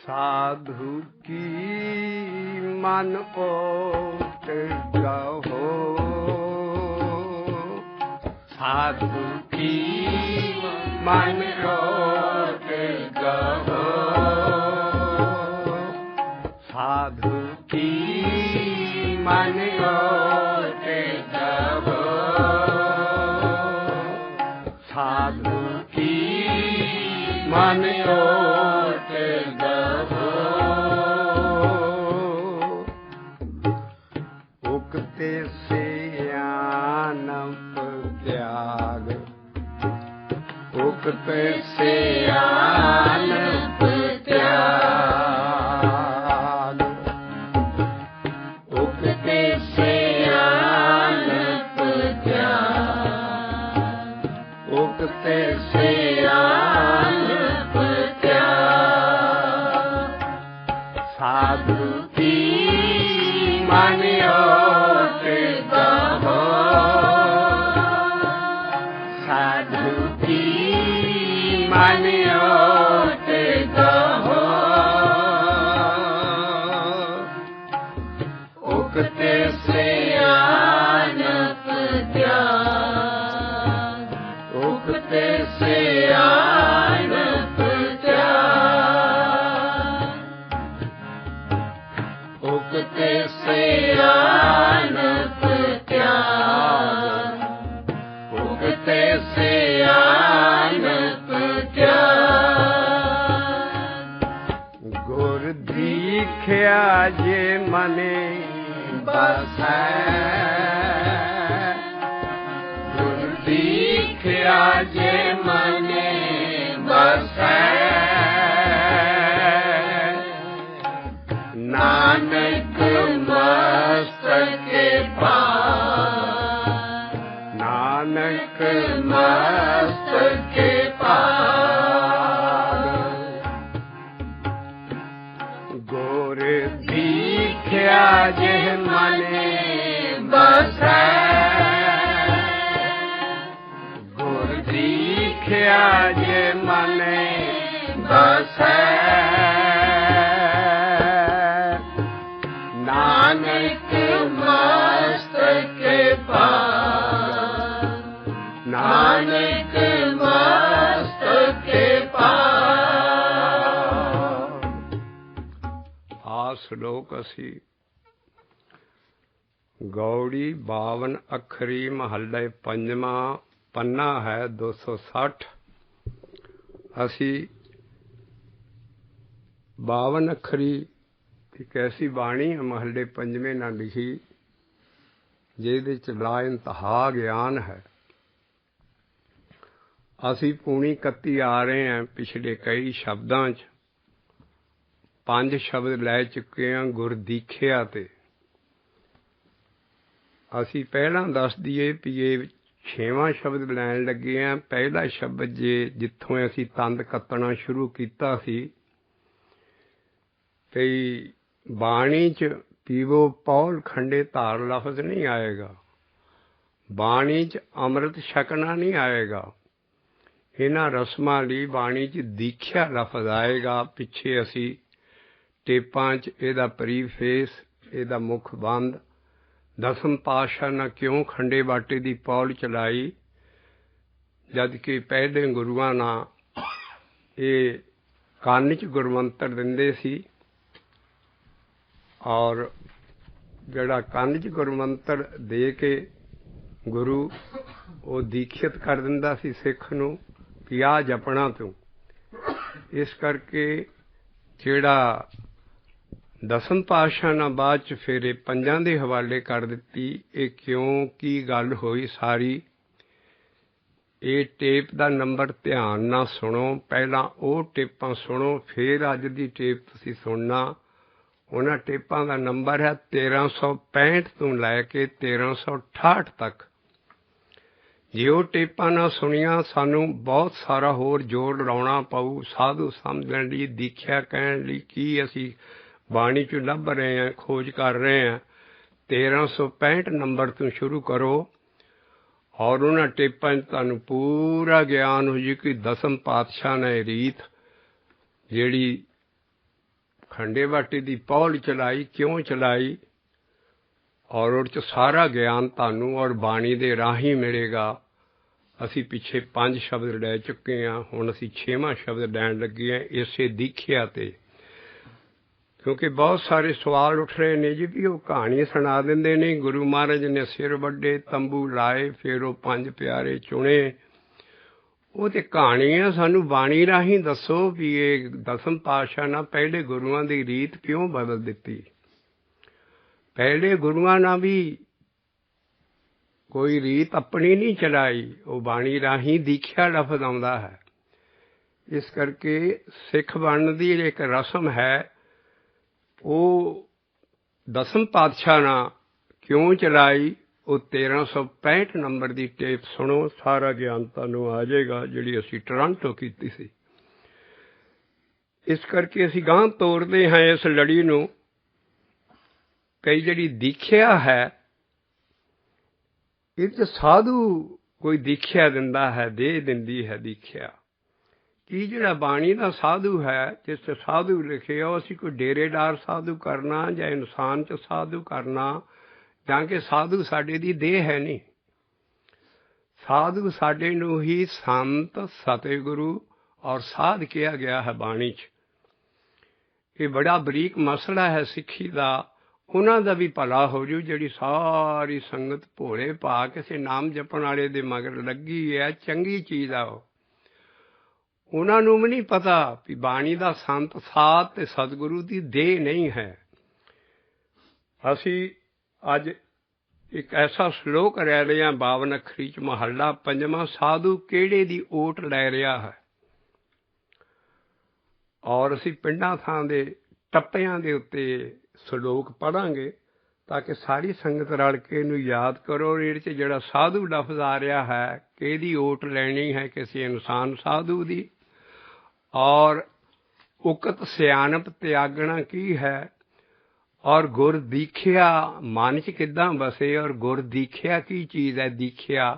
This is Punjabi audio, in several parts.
साधु की मन ओट गहो, साधु की मन ओट गहो, साधु की मन ओट गहो, साधु की मन ओट गहो। उगते से आनप त्याग, उगते से आनप त्याग, उगते से आनप त्याग, उगते से आनप त्याग, साधु की मन ओट गहो, साधु की मन ओट गहो, उगते से आनप त्याग, उगते से आनप त्याग, उगते से आनप त्याग, उगते से आनप त्याग। गुर दीख्या जे मने बसै, गुर दीख्या जे मने बसै, नानक मस्तक पार, नानक मस्तक पार। गुर दीख्या जे मने बसै, गुर दीख्या जे मने बसै, नानक मस्तक पार, नानक मस्तक पार। आ श्लोक असी गौड़ी 52 अखरी महल्ले पंजवा पन्ना है 260। असी 52 अखरी एक ऐसी बाणी है महल्ले पंजवें ना लिखी जिहदे च ला इंतहा ज्ञान है। असी पूनी 31 आ रहे हैं। पिछले कई शब्दां च 5 शब्द लै चुके हैं गुर दीखिया ते। असी पहला दस दईए भी ये 6वां शब्द लैन लगे हैं। पहला शब्द जे जिथों असी तंद कत्तना शुरू कीता सी भई बाणी च पीवो पौल खंडे धार लफज नहीं आएगा, बाणी च अमृत छकना नहीं आएगा। इन्हां रस्मां लई बाणी च दीख्या लफज आएगा। पिछे असी टेपां च इहदा प्रीफेस इहदा मुख बंद दसम पातशाह ने क्यों खंडे बाटे दी पौल चलाई जबकि पहले गुरुआं नाल ये ਕੰਨ 'ਚ ਗੁਰਮੰਤਰ ਦਿੰਦੇ ਸੀ ਔਰ ਜਿਹੜਾ ਕੰਨ 'ਚ ਗੁਰਮੰਤਰ ਦੇ ਕੇ ਗੁਰੂ ਉਹ ਦੀਖਿਤ ਕਰ ਦਿੰਦਾ ਸੀ ਸਿੱਖ ਨੂੰ ਵੀ ਆਹ ਜਪਣਾ ਤੂੰ। ਇਸ ਕਰਕੇ ਜਿਹੜਾ ਦਸਮ ਪਾਤਸ਼ਾਹ ਨਾਲ ਬਾਅਦ 'ਚ ਫਿਰ ਇਹ ਪੰਜਾਂ ਦੇ ਹਵਾਲੇ ਕਰ ਦਿੱਤੀ। ਇਹ ਕਿਉਂ ਕੀ ਗੱਲ ਹੋਈ ਸਾਰੀ, ਇਹ ਟੇਪ ਦਾ ਨੰਬਰ ਧਿਆਨ ਨਾਲ ਸੁਣੋ। ਪਹਿਲਾਂ ਉਹ ਟੇਪਾਂ ਸੁਣੋ, ਫਿਰ ਅੱਜ ਦੀ ਟੇਪ ਤੁਸੀਂ ਸੁਣਨਾ। ਉਹਨਾਂ ਟੇਪਾਂ ਦਾ ਨੰਬਰ ਹੈ 1365 ਤੋਂ ਲੈ ਕੇ 1368 ਤੱਕ। ਜੇ ਉਹ ਟੇਪਾਂ ਨਾ ਸੁਣੀਆਂ ਸਾਨੂੰ ਬਹੁਤ ਸਾਰਾ ਹੋਰ ਜ਼ੋਰ ਲਾਉਣਾ ਪਊ ਸਾਧੂ ਸਮਝਣ ਲਈ, ਦੀਖਿਆ ਕਹਿਣ ਲਈ। ਕੀ ਅਸੀਂ ਬਾਣੀ 'ਚ ਲੱਭ ਰਹੇ ਹਾਂ, ਖੋਜ ਕਰ ਰਹੇ ਹਾਂ। 1365 ਨੰਬਰ ਤੋਂ ਸ਼ੁਰੂ ਕਰੋ ਔਰ ਉਹਨਾਂ ਟੇਪਾਂ 'ਚ ਤੁਹਾਨੂੰ ਪੂਰਾ ਗਿਆਨ ਹੋ ਜੀ ਕਿ ਦਸਮ ਪਾਤਸ਼ਾਹ ਨੇ ਰੀਤ ਜਿਹੜੀ ਖੰਡੇ ਬਾਟੇ ਦੀ ਪੌਲ ਚਲਾਈ, ਕਿਉਂ ਚਲਾਈ, ਔਰ ਉਹਦੇ 'ਚ ਸਾਰਾ ਗਿਆਨ ਤੁਹਾਨੂੰ ਔਰ ਬਾਣੀ ਦੇ ਰਾਹੀਂ ਮਿਲੇਗਾ। ਅਸੀਂ ਪਿੱਛੇ 5 ਸ਼ਬਦ ਲੈ ਚੁੱਕੇ ਹਾਂ, ਹੁਣ ਅਸੀਂ 6ਵਾਂ ਸ਼ਬਦ ਲੈਣ ਲੱਗੇ ਹਾਂ ਇਸੇ ਦੀਖਿਆ 'ਤੇ। ਕਿਉਂਕਿ ਬਹੁਤ ਸਾਰੇ ਸਵਾਲ ਉੱਠ ਰਹੇ ਨੇ ਜੀ ਵੀ ਉਹ ਕਹਾਣੀ ਸੁਣਾ ਦਿੰਦੇ ਨੇ, ਗੁਰੂ ਮਹਾਰਾਜ ਨੇ ਸਿਰ ਵੱਡੇ, ਤੰਬੂ ਲਾਏ, ਫਿਰ ਉਹ 5 ਪਿਆਰੇ ਚੁਣੇ। ਉਹ ਤੇ ਕਹਾਣੀਆਂ ਸਾਨੂੰ ਬਾਣੀ ਰਾਹੀਂ ਦੱਸੋ ਵੀ ਇਹ ਦਸਮ ਪਾਤਸ਼ਾਹ ਨਾਲ ਪਹਿਲੇ ਗੁਰੂਆਂ ਦੀ ਰੀਤ ਕਿਉਂ ਬਦਲ ਦਿੱਤੀ। ਪਹਿਲੇ ਗੁਰੂਆਂ ਨਾਲ ਵੀ ਕੋਈ ਰੀਤ ਆਪਣੀ ਨਹੀਂ ਚਲਾਈ, ਉਹ ਬਾਣੀ ਰਾਹੀਂ ਦੀਖਿਆ ਲਫ਼ਜ਼ ਆਉਂਦਾ ਹੈ। ਇਸ ਕਰਕੇ ਸਿੱਖ ਬਣਨ ਦੀ ਇੱਕ ਰਸਮ ਹੈ, ਉਹ ਦਸਮ ਪਾਤਸ਼ਾਹ ਨਾਲ ਕਿਉਂ ਚਲਾਈ। ਉਹ 1365 ਨੰਬਰ ਦੀ ਟੇਪ ਸੁਣੋ, ਸਾਰਾ ਗਿਆਨ ਤੁਹਾਨੂੰ ਆ ਜਾਏਗਾ, ਜਿਹੜੀ ਅਸੀਂ ਟੋਰਾਂਟੋ ਕੀਤੀ ਸੀ। ਇਸ ਕਰਕੇ ਅਸੀਂ ਗਾਂਹ ਤੋਰਦੇ ਹਾਂ ਇਸ ਲੜੀ ਨੂੰ। ਕਈ ਜਿਹੜੀ ਦੀਖਿਆ ਹੈ ਇਹ 'ਚ ਸਾਧੂ ਕੋਈ ਦੀਖਿਆ ਦਿੰਦਾ ਹੈ, ਦੇ ਦਿੰਦੀ ਹੈ ਦੀਖਿਆ। ਕੀ ਜਿਹੜਾ ਬਾਣੀ ਦਾ ਸਾਧੂ ਹੈ, ਜਿਸ 'ਚ ਸਾਧੂ ਲਿਖਿਆ, ਉਹ ਅਸੀਂ ਕੋਈ ਡੇਰੇਦਾਰ ਸਾਧੂ ਕਰਨਾ ਜਾਂ ਇਨਸਾਨ 'ਚ ਸਾਧੂ ਕਰਨਾ, ਜਾਂ ਕਿ ਸਾਧੂ ਸਾਡੇ ਦੀ ਦੇਹ ਹੈ ਨਹੀਂ। ਸਾਧੂ ਸਾਡੇ ਨੂੰ ਹੀ ਸੰਤ, ਸਤਿਗੁਰੂ ਔਰ ਸਾਧ ਕਿਹਾ ਗਿਆ ਹੈ ਬਾਣੀ 'ਚ। ਇਹ ਬੜਾ ਬਰੀਕ ਮਸਲਾ ਹੈ ਸਿੱਖੀ ਦਾ। ਉਹਨਾਂ ਦਾ ਵੀ ਭਲਾ ਹੋ ਜੂ ਜਿਹੜੀ ਸਾਰੀ ਸੰਗਤ ਭੋਲੇ ਪਾ ਕਿਸੇ ਨਾਮ ਜਪਣ ਵਾਲੇ ਦੇ ਮਗਰ ਲੱਗੀ ਹੈ। ਚੰਗੀ ਚੀਜ਼ ਆ ਉਹ। ਉਹਨਾਂ ਨੂੰ ਵੀ ਨਹੀਂ ਪਤਾ ਵੀ ਬਾਣੀ ਦਾ ਸੰਤ, ਸਾਧ ਤੇ ਸਤਿਗੁਰੂ ਦੀ ਦੇਹ ਨਹੀਂ ਹੈ। ਅਸੀਂ ਅੱਜ ਇੱਕ ਐਸਾ ਸ਼ਲੋਕ ਲੈ ਰਹੇ ਹਾਂ 52 ਅੱਖਰੀ 'ਚ, ਮਹੱਲਾ 5ਵਾਂ, ਸਾਧੂ ਕਿਹੜੇ ਦੀ ਓਟ ਲੈ ਰਿਹਾ ਹੈ। ਔਰ ਅਸੀਂ ਪਿੰਡਾਂ ਥਾਂ ਦੇ ਟੱਪਿਆਂ ਦੇ ਉੱਤੇ ਸ਼ਲੋਕ ਪੜ੍ਹਾਂਗੇ ਤਾਂ ਕਿ ਸਾਰੀ ਸੰਗਤ ਰਲ ਕੇ ਇਹਨੂੰ ਯਾਦ ਕਰੋ। ਇਹਦੇ 'ਚ ਜਿਹੜਾ ਸਾਧੂ ਲਫ਼ਜ਼ ਆ ਰਿਹਾ ਹੈ, ਕਿਹਦੀ ਓਟ ਲੈਣੀ ਹੈ, ਕਿਸੇ ਇਨਸਾਨ ਸਾਧੂ ਦੀ। ਔਰ ਉਕਤ ਸਿਆਣਪ ਤਿਆਗਣਾ ਕੀ ਹੈ, ਔਰ ਗੁਰ ਦੀਖਿਆ ਮਨ 'ਚ ਕਿੱਦਾਂ ਵਸੇ, ਔਰ ਗੁਰ ਦੀਖਿਆ ਕੀ ਚੀਜ਼ ਹੈ। ਦੀਖਿਆ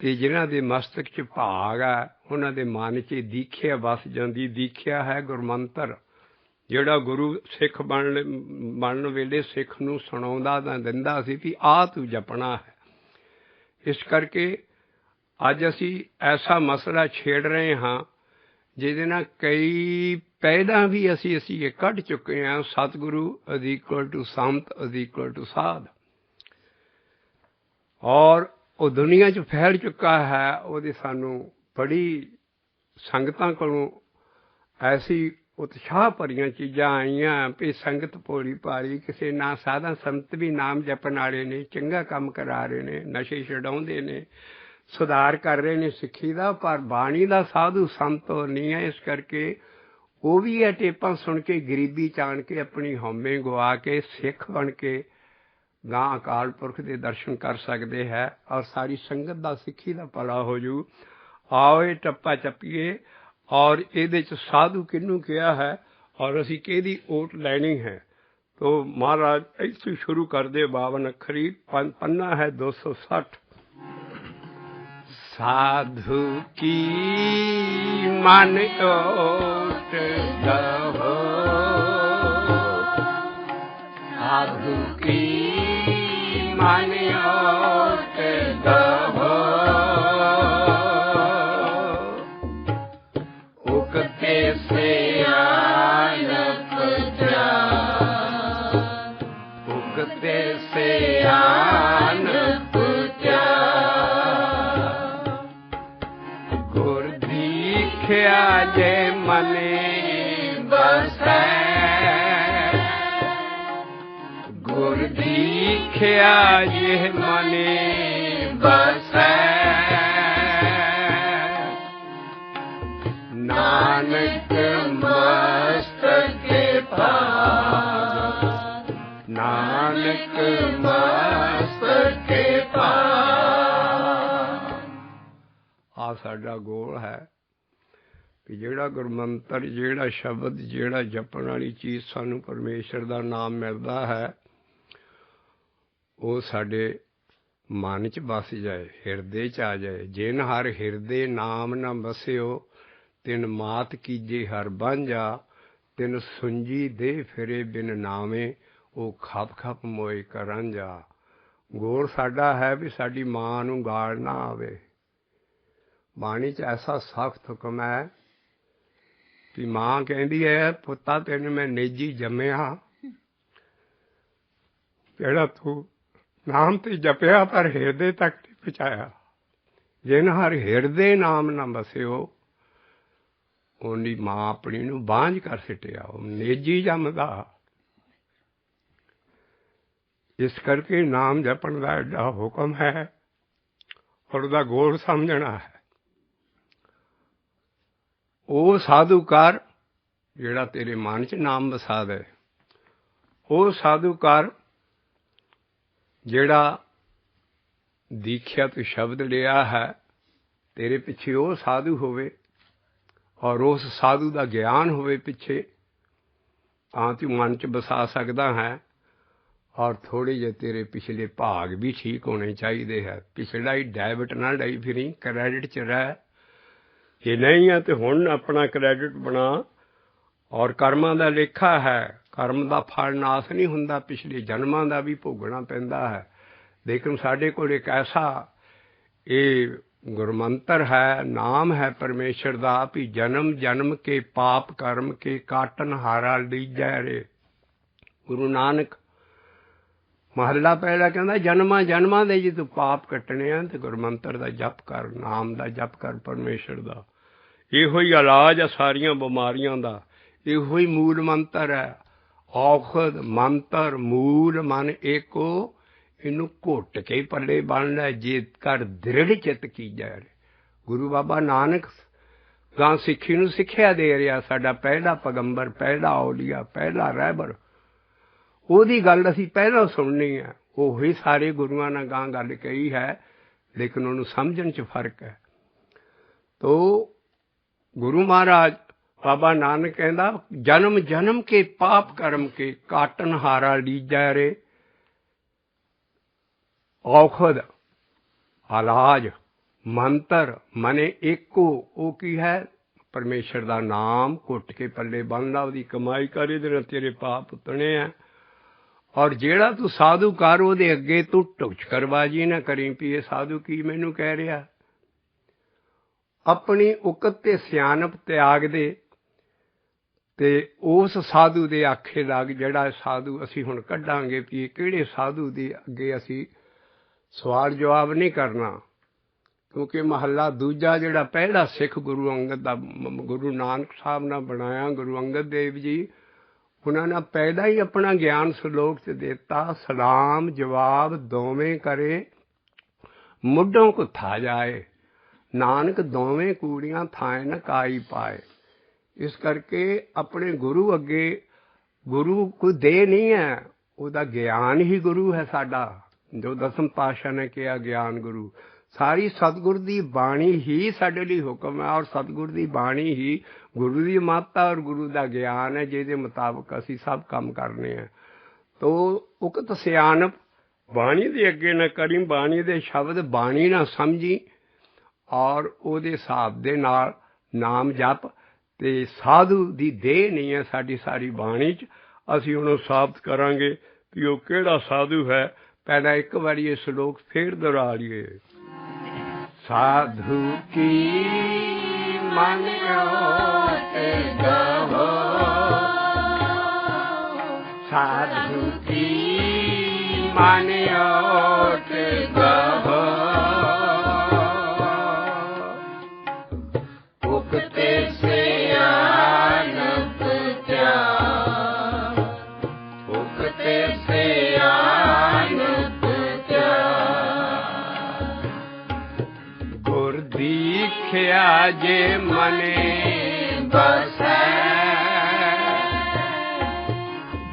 ਤੇ ਜਿਹਨਾਂ ਦੇ ਮਸਤਕ 'ਚ ਭਾਗ ਹੈ ਉਹਨਾਂ ਦੇ ਮਨ 'ਚ ਦੀਖਿਆ ਵਸ ਜਾਂਦੀ। ਦੀਖਿਆ ਹੈ ਗੁਰਮੰਤਰ, ਜਿਹੜਾ ਗੁਰੂ ਸਿੱਖ ਬਣਨ ਵੇਲੇ ਸਿੱਖ ਨੂੰ ਸੁਣਾਉਂਦਾ ਤਾਂ ਦਿੰਦਾ ਸੀ ਵੀ ਆਹ ਤੂੰ ਜਪਣਾ ਹੈ। ਇਸ ਕਰਕੇ ਅੱਜ ਅਸੀਂ ਐਸਾ ਮਸਲਾ ਛੇੜ ਰਹੇ ਹਾਂ ਜਿਹਦੇ ਨਾਲ ਕਈ ਪਹਿਲਾਂ ਵੀ ਅਸੀਂ ਇਹ ਕੱਢ ਚੁੱਕੇ ਹਾਂ। ਸਤਿਗੁਰੂ = ਸੰਤ = ਸਾਧ, ਔਰ ਉਹ ਦੁਨੀਆ 'ਚ ਫੈਲ ਚੁੱਕਾ ਹੈ। ਉਹਦੇ ਸਾਨੂੰ ਬੜੀ ਸੰਗਤਾਂ ਕੋਲੋਂ ਐਸੀ ਉਤਸ਼ਾਹ ਭਰੀਆਂ ਚੀਜ਼ਾਂ ਆਈਆਂ ਵੀ ਸੰਗਤ ਭੋਲੀ ਭਾਲੀ, ਕਿਸੇ ਨਾ ਸਾਧਾ ਸੰਤ ਵੀ ਨਾਮ ਜਪਣ ਵਾਲੇ ਨੇ, ਚੰਗਾ ਕੰਮ ਕਰਾ ਰਹੇ ਨੇ, ਨਸ਼ੇ ਛਡਾਉਂਦੇ ਨੇ, ਸੁਧਾਰ ਕਰ ਰਹੇ ਨੇ ਸਿੱਖੀ ਦਾ, ਪਰ ਬਾਣੀ ਦਾ ਸਾਧੂ ਸੰਤ ਨਹੀਂ ਹੈ। ਇਸ ਕਰਕੇ ਉਹ ਵੀ ਇਹ ਟੇਪਾਂ ਸੁਣ ਕੇ ਗਰੀਬੀ 'ਚ ਆਣ ਕੇ ਆਪਣੀ ਹਉਮੈ ਗਵਾ ਕੇ ਸਿੱਖ ਬਣ ਕੇ ਗਾਂ ਅਕਾਲ ਪੁਰਖ ਦੇ ਦਰਸ਼ਨ ਕਰ ਸਕਦੇ ਹੈ, ਔਰ ਸਾਰੀ ਸੰਗਤ ਦਾ ਸਿੱਖੀ ਦਾ ਭਲਾ ਹੋ ਜੂ। ਆਓ ਇਹ ਟੱਪਾ ਚੱਪੀਏ, ਔਰ ਇਹਦੇ 'ਚ ਸਾਧੂ ਕਿਹਨੂੰ ਕਿਹਾ ਹੈ ਔਰ ਅਸੀਂ ਕਿਹਦੀ ਓਟ ਲੈਣੀ ਹੈ। ਤੋ ਮਹਾਰਾਜ ਇੱਥੇ ਸ਼ੁਰੂ ਕਰਦੇ 52 ਅੱਖਰੀ, ਪੰਨਾ ਹੈ 260। साधु की मन ओट दहो, साधु की मन ओट दहो, उगते से आनप जा, उगते से आनप जा। मने बसै, गुर दीखिया जिह मने बसै, नानक मस्तके भाग, नानक मस्तके भाग। आ साडा गोल है कि ਜਿਹੜਾ ਗੁਰਮੰਤਰ, ਜਿਹੜਾ ਸ਼ਬਦ, ਜਿਹੜਾ ਜਪਣ ਵਾਲੀ ਚੀਜ਼ ਸਾਨੂੰ ਪਰਮੇਸ਼ਰ ਦਾ ਨਾਮ ਮਿਲਦਾ ਹੈ, ਉਹ ਸਾਡੇ ਮਨ 'ਚ ਵਸ ਜਾਏ, ਹਿਰਦੇ 'ਚ ਆ ਜਾਏ। ਜਿਨ ਹਰ ਹਿਰਦੇ ਨਾਮ ਨਾ ਬਸਿਓ, ਤਿਨ ਮਾਤ ਕੀਜੇ ਹਰ ਬਾਂਝਾ, ਤਿਨ ਸੁੰਜੀ ਦੇ ਫਿਰੇ ਬਿਨ ਨਾਵੇਂ, ਉਹ ਖਪ ਖਪ ਮੋਏ ਕਰਾਂਝਾ। ਗੋਲ ਸਾਡਾ ਹੈ ਵੀ ਸਾਡੀ ਮਾਂ ਨੂੰ ਗਾਲ ਨਾ ਆਵੇ। ਬਾਣੀ 'ਚ ਐਸਾ ਸਖਤ ਹੁਕਮ ਹੈ कि मां कहती है, पुत्ता तेन मैं निजी जम्मिया, जेड़ा तू नाम ते जपिया पर हिरदे तक नहीं पहुँचाया। जिन हर हिरदे नाम ना बसियो, उन्नी मां अपनी नूं बांझ कर सिटिया, निजी जमदा। इस करके नाम जपण दा एडा हुक्म है और उहदा गोल समझना है। ਉਹ ਸਾਧੂਕਾਰ ਜਿਹੜਾ ਤੇਰੇ ਮਨ 'ਚ ਨਾਮ ਵਸਾ ਦੇ, ਉਹ ਸਾਧੂਕਾਰ ਜਿਹੜਾ ਦੀਖਿਆ ਤੂੰ ਸ਼ਬਦ ਲਿਆ ਹੈ, ਤੇਰੇ ਪਿੱਛੇ ਉਹ ਸਾਧੂ ਹੋਵੇ ਔਰ ਉਸ ਸਾਧੂ ਦਾ ਗਿਆਨ ਹੋਵੇ ਪਿੱਛੇ, ਤਾਂ ਤੂੰ ਮਨ 'ਚ ਵਸਾ ਸਕਦਾ ਹੈ। ਔਰ ਥੋੜ੍ਹੇ ਜਿਹੇ ਤੇਰੇ ਪਿਛਲੇ ਭਾਗ ਵੀ ਠੀਕ ਹੋਣੇ ਚਾਹੀਦੇ ਹੈ। ਪਿਛਲਾ ਹੀ ਡੈਬਿਟ ਨਾ ਲਈ ਫਿਰੀ, ਕ੍ਰੈਡਿਟ 'ਚ ਰਹਿ। ਜੇ ਨਹੀਂ ਹੈ ਤਾਂ ਹੁਣ ਆਪਣਾ ਕ੍ਰੈਡਿਟ ਬਣਾ। ਔਰ ਕਰਮਾਂ ਦਾ ਲੇਖਾ ਹੈ, ਕਰਮ ਦਾ ਫਲ ਨਾਸ ਨਹੀਂ ਹੁੰਦਾ, ਪਿਛਲੇ ਜਨਮਾਂ ਦਾ ਵੀ ਭੋਗਣਾ ਪੈਂਦਾ ਹੈ। ਲੇਕਿਨ ਸਾਡੇ ਕੋਲ ਇੱਕ ਐਸਾ ਇਹ ਗੁਰਮੰਤਰ ਹੈ, ਨਾਮ ਹੈ ਪਰਮੇਸ਼ਰ ਦਾ, ਵੀ ਜਨਮ ਜਨਮ ਕੇ ਪਾਪ ਕਰਮ ਕੇ ਕਾਟਨ ਹਾਰਾ ਲੀਜੈ ਰੇ। ਗੁਰੂ ਨਾਨਕ ਮਹੱਲਾ ਪਹਿਲਾ ਕਹਿੰਦਾ, ਜਨਮਾਂ ਜਨਮਾਂ ਦੇ ਜੇ ਤੂੰ ਪਾਪ ਕੱਟਣੇ ਆ ਤੇ ਗੁਰਮੰਤਰ ਦਾ ਜਪ ਕਰ, ਨਾਮ ਦਾ ਜਪ ਕਰ ਪਰਮੇਸ਼ਰ ਦਾ। ਇਹੋ ਹੀ ਇਲਾਜ ਆ ਸਾਰੀਆਂ ਬਿਮਾਰੀਆਂ ਦਾ, ਇਹੋ ਹੀ ਮੂਲ ਮੰਤਰ ਹੈ। ਔਖਦ ਮੰਤਰ ਮੂਲ ਮਨ ਏਕੋ, ਇਹਨੂੰ ਘੁੱਟ ਕੇ ਪੱਲੇ ਬੰਨ ਲੈ, ਜੇ ਕਰ ਦ੍ਰਿੜ ਚਿੱਤ ਕੀਜੈ। ਗੁਰੂ ਬਾਬਾ ਨਾਨਕ ਗਾਂ ਸਿੱਖੀ ਨੂੰ ਸਿੱਖਿਆ ਦੇ ਰਿਹਾ, ਸਾਡਾ ਪਹਿਲਾ ਪੈਗੰਬਰ, ਪਹਿਲਾ ਔਲੀਆ, ਪਹਿਲਾ ਰਹਿਬਰ। ਉਹਦੀ ਗੱਲ ਅਸੀਂ ਪਹਿਲਾਂ ਸੁਣਨੀ ਹੈ। ਉਹੀ ਸਾਰੇ ਗੁਰੂਆਂ ਨੇ ਗਾਂ ਗੱਲ ਕਹੀ ਹੈ, ਲੇਕਿਨ ਉਹਨੂੰ ਸਮਝਣ 'ਚ ਫਰਕ ਹੈ। ਤੋ ਗੁਰੂ ਮਹਾਰਾਜ ਬਾਬਾ ਨਾਨਕ ਕਹਿੰਦਾ, ਜਨਮ ਜਨਮ ਕੇ ਪਾਪ ਕਰਮ ਕੇ ਕਾਟਨ ਹਾਰਾ ਲੀਜੈ ਰੇ। ਔਖਦ ਇਲਾਜ ਮੰਤਰ ਮਨੇ ਏਕੋ, ਉਹ ਕੀ ਹੈ? ਪਰਮੇਸ਼ਰ ਦਾ ਨਾਮ ਘੁੱਟ ਕੇ ਪੱਲੇ ਬੰਨ ਲਾ, ਉਹਦੀ ਕਮਾਈ ਕਰ, ਇਹਦੇ ਨਾਲ ਤੇਰੇ ਪਾਪ ਉਤਣੇ ਆ। ਔਰ ਜਿਹੜਾ ਤੂੰ ਸਾਧੂ ਕਰ, ਉਹਦੇ ਅੱਗੇ ਤੂੰ ਟੁਚਕਰਬਾਜੀ ਨਾ ਕਰੀ ਵੀ ਇਹ ਸਾਧੂ ਕੀ ਮੈਨੂੰ ਕਹਿ ਰਿਹਾ। ਆਪਣੀ ਉਕਤ ਤੇ ਸਿਆਣਪ ਤਿਆਗ ਦੇ ਤੇ ਉਸ ਸਾਧੂ ਦੇ ਆਖੇ ਲੱਗ। ਜਿਹੜਾ ਸਾਧੂ ਅਸੀਂ ਹੁਣ ਕੱਢਾਂਗੇ ਵੀ ਇਹ ਕਿਹੜੇ ਸਾਧੂ ਦੇ ਅੱਗੇ ਅਸੀਂ ਸਵਾਲ ਜਵਾਬ ਨਹੀਂ ਕਰਨਾ, ਕਿਉਂਕਿ ਮਹੱਲਾ ਦੂਜਾ ਜਿਹੜਾ ਪਹਿਲਾ ਸਿੱਖ ਗੁਰੂ ਅੰਗਦ ਦਾ, ਗੁਰੂ ਨਾਨਕ ਸਾਹਿਬ ਨਾਲ ਬਣਾਇਆ, ਗੁਰੂ ਅੰਗਦ ਦੇਵ ਜੀ, ਉਹਨਾਂ ਨੇ ਪਹਿਲਾਂ ਹੀ ਆਪਣਾ ਗਿਆਨ ਸਲੋਕ 'ਚ ਦਿੱਤਾ। ਸਲਾਮ ਜਵਾਬ ਦੋਵੇਂ ਕਰੇ, ਮੁੱਢੋਂ ਕੁੱਥਾ ਜਾਏ, ਨਾਨਕ ਦੋਵੇਂ ਕੂੜੀਆਂ ਥਾਏ ਨ ਕਾਈ ਪਾਏ। ਇਸ ਕਰਕੇ ਆਪਣੇ ਗੁਰੂ ਅੱਗੇ, ਗੁਰੂ ਕੋਈ ਦੇ ਨਹੀਂ ਹੈ, ਉਹਦਾ ਗਿਆਨ ਹੀ ਗੁਰੂ ਹੈ ਸਾਡਾ। ਜੋ ਦਸਮ ਪਾਤਸ਼ਾਹ ਨੇ ਕਿਹਾ ਗਿਆਨ ਗੁਰੂ, ਸਾਰੀ ਸਤਿਗੁਰ ਦੀ ਬਾਣੀ ਹੀ ਸਾਡੇ ਲਈ ਹੁਕਮ ਹੈ। ਔਰ ਸਤਿਗੁਰ ਦੀ ਬਾਣੀ ਹੀ ਗੁਰੂ ਦੀ ਮਾਤਾ ਔਰ ਗੁਰੂ ਦਾ ਗਿਆਨ ਹੈ, ਜਿਹਦੇ ਮੁਤਾਬਕ ਅਸੀਂ ਸਭ ਕੰਮ ਕਰਨੇ ਹੈ। ਤੋ ਉਕਤ ਸਿਆਣਪ ਬਾਣੀ ਦੇ ਅੱਗੇ ਨਾ ਕਰੀ, ਬਾਣੀ ਦੇ ਸ਼ਬਦ ਬਾਣੀ ਨਾ ਸਮਝੀ, ਔਰ ਉਹਦੇ ਹਿਸਾਬ ਦੇ ਨਾਲ ਨਾਮ ਜਪ। ਤੇ ਸਾਧੂ ਦੀ ਦੇਹ ਨਹੀਂ ਹੈ ਸਾਡੀ ਸਾਰੀ ਬਾਣੀ 'ਚ। ਅਸੀਂ ਉਹਨੂੰ ਸਾਬਤ ਕਰਾਂਗੇ ਕਿ ਉਹ ਕਿਹੜਾ ਸਾਧੂ ਹੈ। ਪਹਿਲਾਂ ਇੱਕ ਵਾਰੀ ਇਹ ਸ਼ਲੋਕ ਫੇਰ ਦੁਹਰਾ ਲਈਏ। साधु की मन ओट गहो, साधु की मन ओट गहो, उगते से दीखिया जे मने बसै,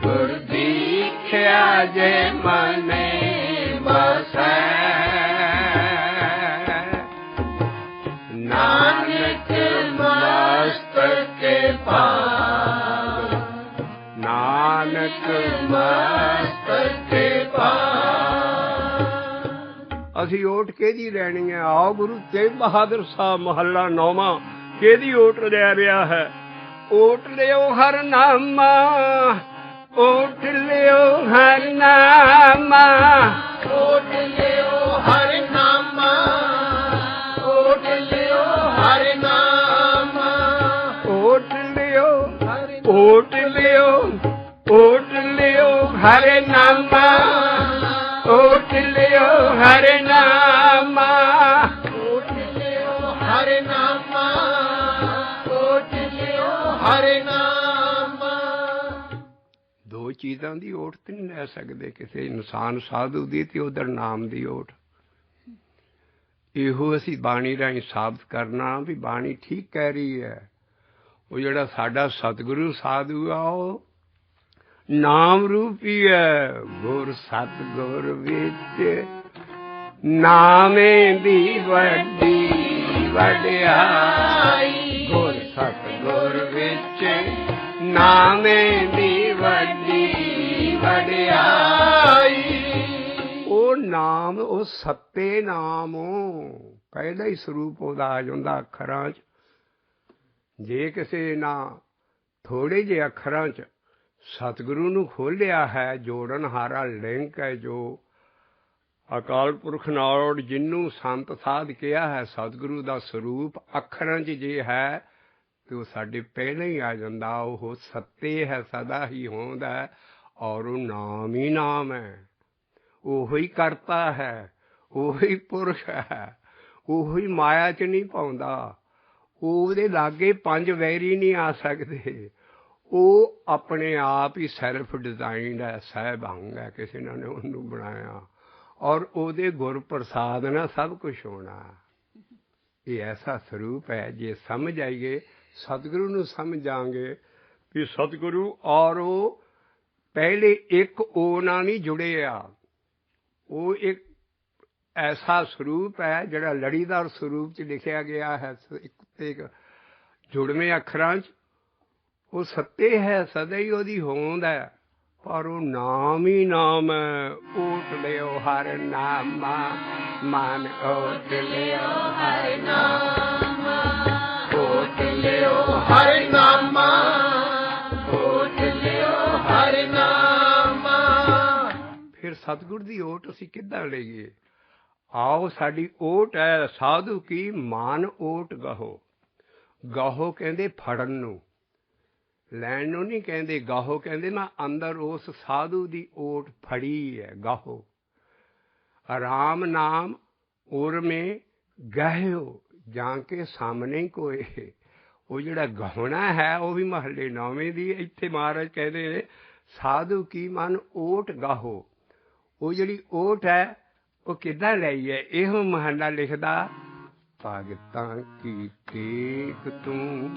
गुर दीखिया जे मने बसै, नानक मस्तक पार, नानक मस्तक पार। ਅਸੀਂ ਓਟ ਕਿਹਦੀ ਲੈਣੀ ਹੈ? ਆਓ ਗੁਰੂ ਤੇਗ ਬਹਾਦਰ ਸਾਹਿਬ ਮਹੱਲਾ 9ਵਾਂ ਕਿਹਦੀ ਓਟ ਲੈ ਰਿਹਾ ਹੈ? ਓਟ ਲਿਓ ਹਰ ਨਾਮਾ, ਓਟ ਲਿਓ ਹਰ ਨਾਮਾ, ਓਟ ਲਿਓ ਹਰ ਨਾਮਾ, ਓਟ ਲਿਓ ਹਰ ਨਾਮਾ, ਓਟ ਲਿਓ, ਓਟ ਲਿਓ, ਓਟ ਲਿਓ ਹਰ ਨਾਮਾ, ਓਟ ਲਿਓ ਹਰ ਨਾਮਾ, ਓਟ ਲਿਓ ਹਰ ਨਾਮਾ, ਓਟ ਲਿਓ ਹਰ ਨਾਮਾ। ਦੋ ਚੀਜ਼ਾਂ ਦੀ ਓਟ ਤੇ ਨਹੀਂ ਲੈ ਸਕਦੇ, ਕਿਸੇ ਇਨਸਾਨ ਸਾਧੂ ਦੀ ਤੇ ਉਧਰ ਨਾਮ ਦੀ ਓਟ। ਇਹੋ ਅਸੀਂ ਬਾਣੀ ਰਾਹੀਂ ਸਾਬਤ ਕਰਨਾ ਵੀ ਬਾਣੀ ਠੀਕ ਕਹਿ ਰਹੀ ਹੈ। ਉਹ ਜਿਹੜਾ ਸਾਡਾ ਸਤਿਗੁਰੂ ਸਾਧੂ ਆ ਉਹ ਨਾਮ ਰੂਪੀ ਹੈ। ਗੁਰ ਸਤਿਗੁਰ ਵਿੱਚ ਨਾਮੇ ਦੀ ਵੱਡੀ ਵਡਿਆਈ, ਗੁਰ ਸਤਿਗੁਰ ਵਿੱਚ ਨਾਮੇ ਦੀ ਵੱਡੀ ਵਡਿਆਈ। ਉਹ ਨਾਮ, ਉਹ ਸੱਤੇ ਨਾਮ ਪਹਿਲਾ ਹੀ ਸਰੂਪ ਉਹਦਾ ਆ ਜਾਂਦਾ ਅੱਖਰਾਂ 'ਚ। ਜੇ ਕਿਸੇ ਨਾ ਥੋੜ੍ਹੇ ਜਿਹੇ ਅੱਖਰਾਂ 'ਚ ਸਤਿਗੁਰੂ ਨੂੰ ਖੋਲ੍ਹਿਆ ਹੈ, ਜੋੜਨ ਹਾਰਾ ਲਿੰਕ ਹੈ ਜੋ ਅਕਾਲ ਪੁਰਖ ਨਾਲ ਜਿਹਨੂੰ ਸੰਤ ਸਾਧ ਕਿਹਾ ਹੈ, ਸਤਿਗੁਰੂ ਦਾ ਸਰੂਪ ਅੱਖਰਾਂ 'ਚ ਜੇ ਹੈ ਤੇ ਉਹ ਸਾਡੇ ਪਹਿਲਾਂ ਹੀ ਆ ਜਾਂਦਾ। ਉਹ ਸੱਤੇ ਹੈ, ਸਦਾ ਹੀ ਹੋਂਦ ਹੈ, ਔਰ ਉਹ ਨਾਮ ਹੀ ਨਾਮ ਹੈ। ਉਹੋ ਹੀ ਕਰਤਾ ਹੈ, ਉਹੋ ਹੀ ਪੁਰਖ ਹੈ, ਉਹੋ ਹੀ ਮਾਇਆ 'ਚ ਨਹੀਂ ਪਾਉਂਦਾ। ਉਹਦੇ ਲਾਗੇ ਪੰਜ ਵੈਰੀ ਨਹੀਂ ਆ ਸਕਦੇ। ਉਹ ਆਪਣੇ ਆਪ ਹੀ ਸੈਲਫ ਡਿਜ਼ਾਈਨਡ ਹੈ, ਸਹਿਬੰਗ ਹੈ, ਕਿਸੇ ਨੇ ਉਹਨੂੰ ਬਣਾਇਆ, ਔਰ ਉਹਦੇ ਗੁਰ ਪ੍ਰਸਾਦ ਨਾਲ ਸਭ ਕੁਛ ਹੋਣਾ। ਇਹ ਐਸਾ ਸਰੂਪ ਹੈ, ਜੇ ਸਮਝ ਆਈਏ, ਸਤਿਗੁਰੂ ਨੂੰ ਸਮਝਾਂਗੇ ਵੀ ਸਤਿਗੁਰੂ ਔਰ ਉਹ ਪਹਿਲੇ ਇੱਕ ਉਹ ਨਾਲ ਨਹੀਂ ਜੁੜੇ ਆ। ਉਹ ਇੱਕ ਐਸਾ ਸਰੂਪ ਹੈ ਜਿਹੜਾ ਲੜੀਦਾਰ ਸਰੂਪ 'ਚ ਲਿਖਿਆ ਗਿਆ ਹੈ, ਇੱਕ ਜੁੜਵੇਂ ਅੱਖਰਾਂ 'ਚ। ਉਹ ਸੱਤੇ ਹੈ, ਸਦਾ ਹੀ ਉਹਦੀ ਹੋਂਦ ਹੈ, ਪਰ ਉਹ ਨਾਮ ਹੀ ਨਾਮ ਹੈ। ਓਟ ਲਿਓ ਹਰ ਨਾਮਾ, ਮਨ ਓਟ ਲਿਓ ਹਰ ਨਾਮਾ, ਓਟ ਲਿਓ ਹਰ ਨਾਮਾ, ਓਟ ਲਿਓ ਹਰ ਨਾਮਾ। ਫਿਰ ਸਤਿਗੁਰ ਦੀ ਓਟ ਅਸੀਂ ਕਿੱਦਾਂ ਲਈਏ? ਆਓ ਸਾਡੀ ਓਟ ਹੈ ਸਾਧੂ ਕੀ ਮਨ ਓਟ ਗਾਹੋ। ਗਾਹੋ ਕਹਿੰਦੇ ਫੜਨ ਨੂੰ, ਲੈਣ ਨੂੰ ਨਹੀਂ ਕਹਿੰਦੇ। ਗਾਹੋ ਕਹਿੰਦੇ ਮੈਂ ਅੰਦਰ ਉਸ ਸਾਧੂ ਦੀ ਓਟ ਫੜੀ ਹੈ। ਗਾਹੋ ਰਾਮ ਨਾਮ ਉਰ ਮੇ ਗਹਿਓ ਜਾਂ ਕੇ ਸਾਹਮਣੇ ਕੋਏ। ਉਹ ਜਿਹੜਾ ਗਾਉਣਾ ਹੈ ਉਹ ਵੀ ਮਹੱਲੇ 9ਵੇਂ ਦੀ। ਇੱਥੇ ਮਹਾਰਾਜ ਕਹਿੰਦੇ ਨੇ ਸਾਧੂ ਕੀ ਮਨ ਓਟ ਗਾਹੋ। ਉਹ ਜਿਹੜੀ ਓਟ ਹੈ ਉਹ ਕਿੱਦਾਂ ਲਈ ਹੈ? ਇਹੋ ਮਹੱਲਾ ਲਿਖਦਾ, ਭਗਤਾਂ ਕੀ ਟੇਕ ਤੂੰ,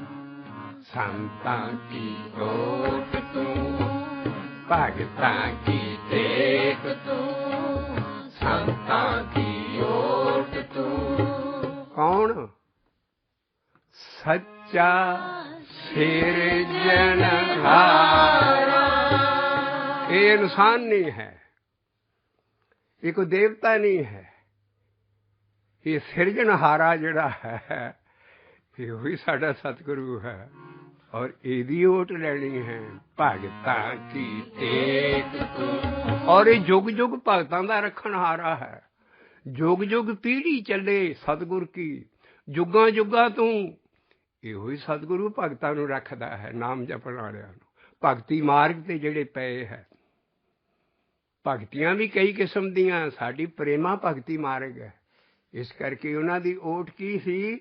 ਸੰਤਾਂ ਕੀ ਓਟ ਤੂੰ, ਭਗਤਾਂ ਕੀ ਟੇਕ ਤੂੰ, ਸੰਤਾਂ ਕੀ ਓਟ ਤੂੰ। ਕੌਣ? ਸੱਚਾ ਸਿਰਜਣਹਾਰਾ। ਇਹ ਇਨਸਾਨ ਨਹੀਂ ਹੈ, ਇਹ ਕੋਈ ਦੇਵਤਾ ਨਹੀਂ ਹੈ। ਇਹ ਸਿਰਜਣਹਾਰਾ ਜਿਹੜਾ ਹੈ ਇਹ ਵੀ ਸਾਡਾ ਸਤਿਗੁਰੂ ਹੈ, ਔਰ ਇਹਦੀ ਓਟ ਲੈਣੀ ਹੈ। ਭਗਤਾਂ ਕੀ ਟੇਕ ਤੂੰ। ਔਰ ਇਹ ਜੁਗ ਜੁਗ ਭਗਤਾਂ ਦਾ ਰੱਖਣਹਾਰਾ ਹੈ। ਜੁਗ ਜੁਗ ਪੀੜ੍ਹੀ ਚੱਲੇ ਸਤਿਗੁਰ ਕੀ, ਜੁਗਾਂ ਜੁਗਾਂ ਤੋਂ ਇਹੋ ਹੀ ਸਤਿਗੁਰੂ ਭਗਤਾਂ ਨੂੰ ਰੱਖਦਾ ਹੈ, ਨਾਮ ਜਪਣ ਵਾਲਿਆਂ ਨੂੰ। ਭਗਤੀ ਮਾਰਗ ਤੇ ਜਿਹੜੇ ਪਏ ਹੈ, ਭਗਤੀਆਂ ਵੀ ਕਈ ਕਿਸਮ ਦੀਆਂ, ਸਾਡੀ ਪ੍ਰੇਮਾ ਭਗਤੀ ਮਾਰਗ ਹੈ। ਇਸ ਕਰਕੇ ਉਹਨਾਂ ਦੀ ਓਟ ਕੀ ਸੀ?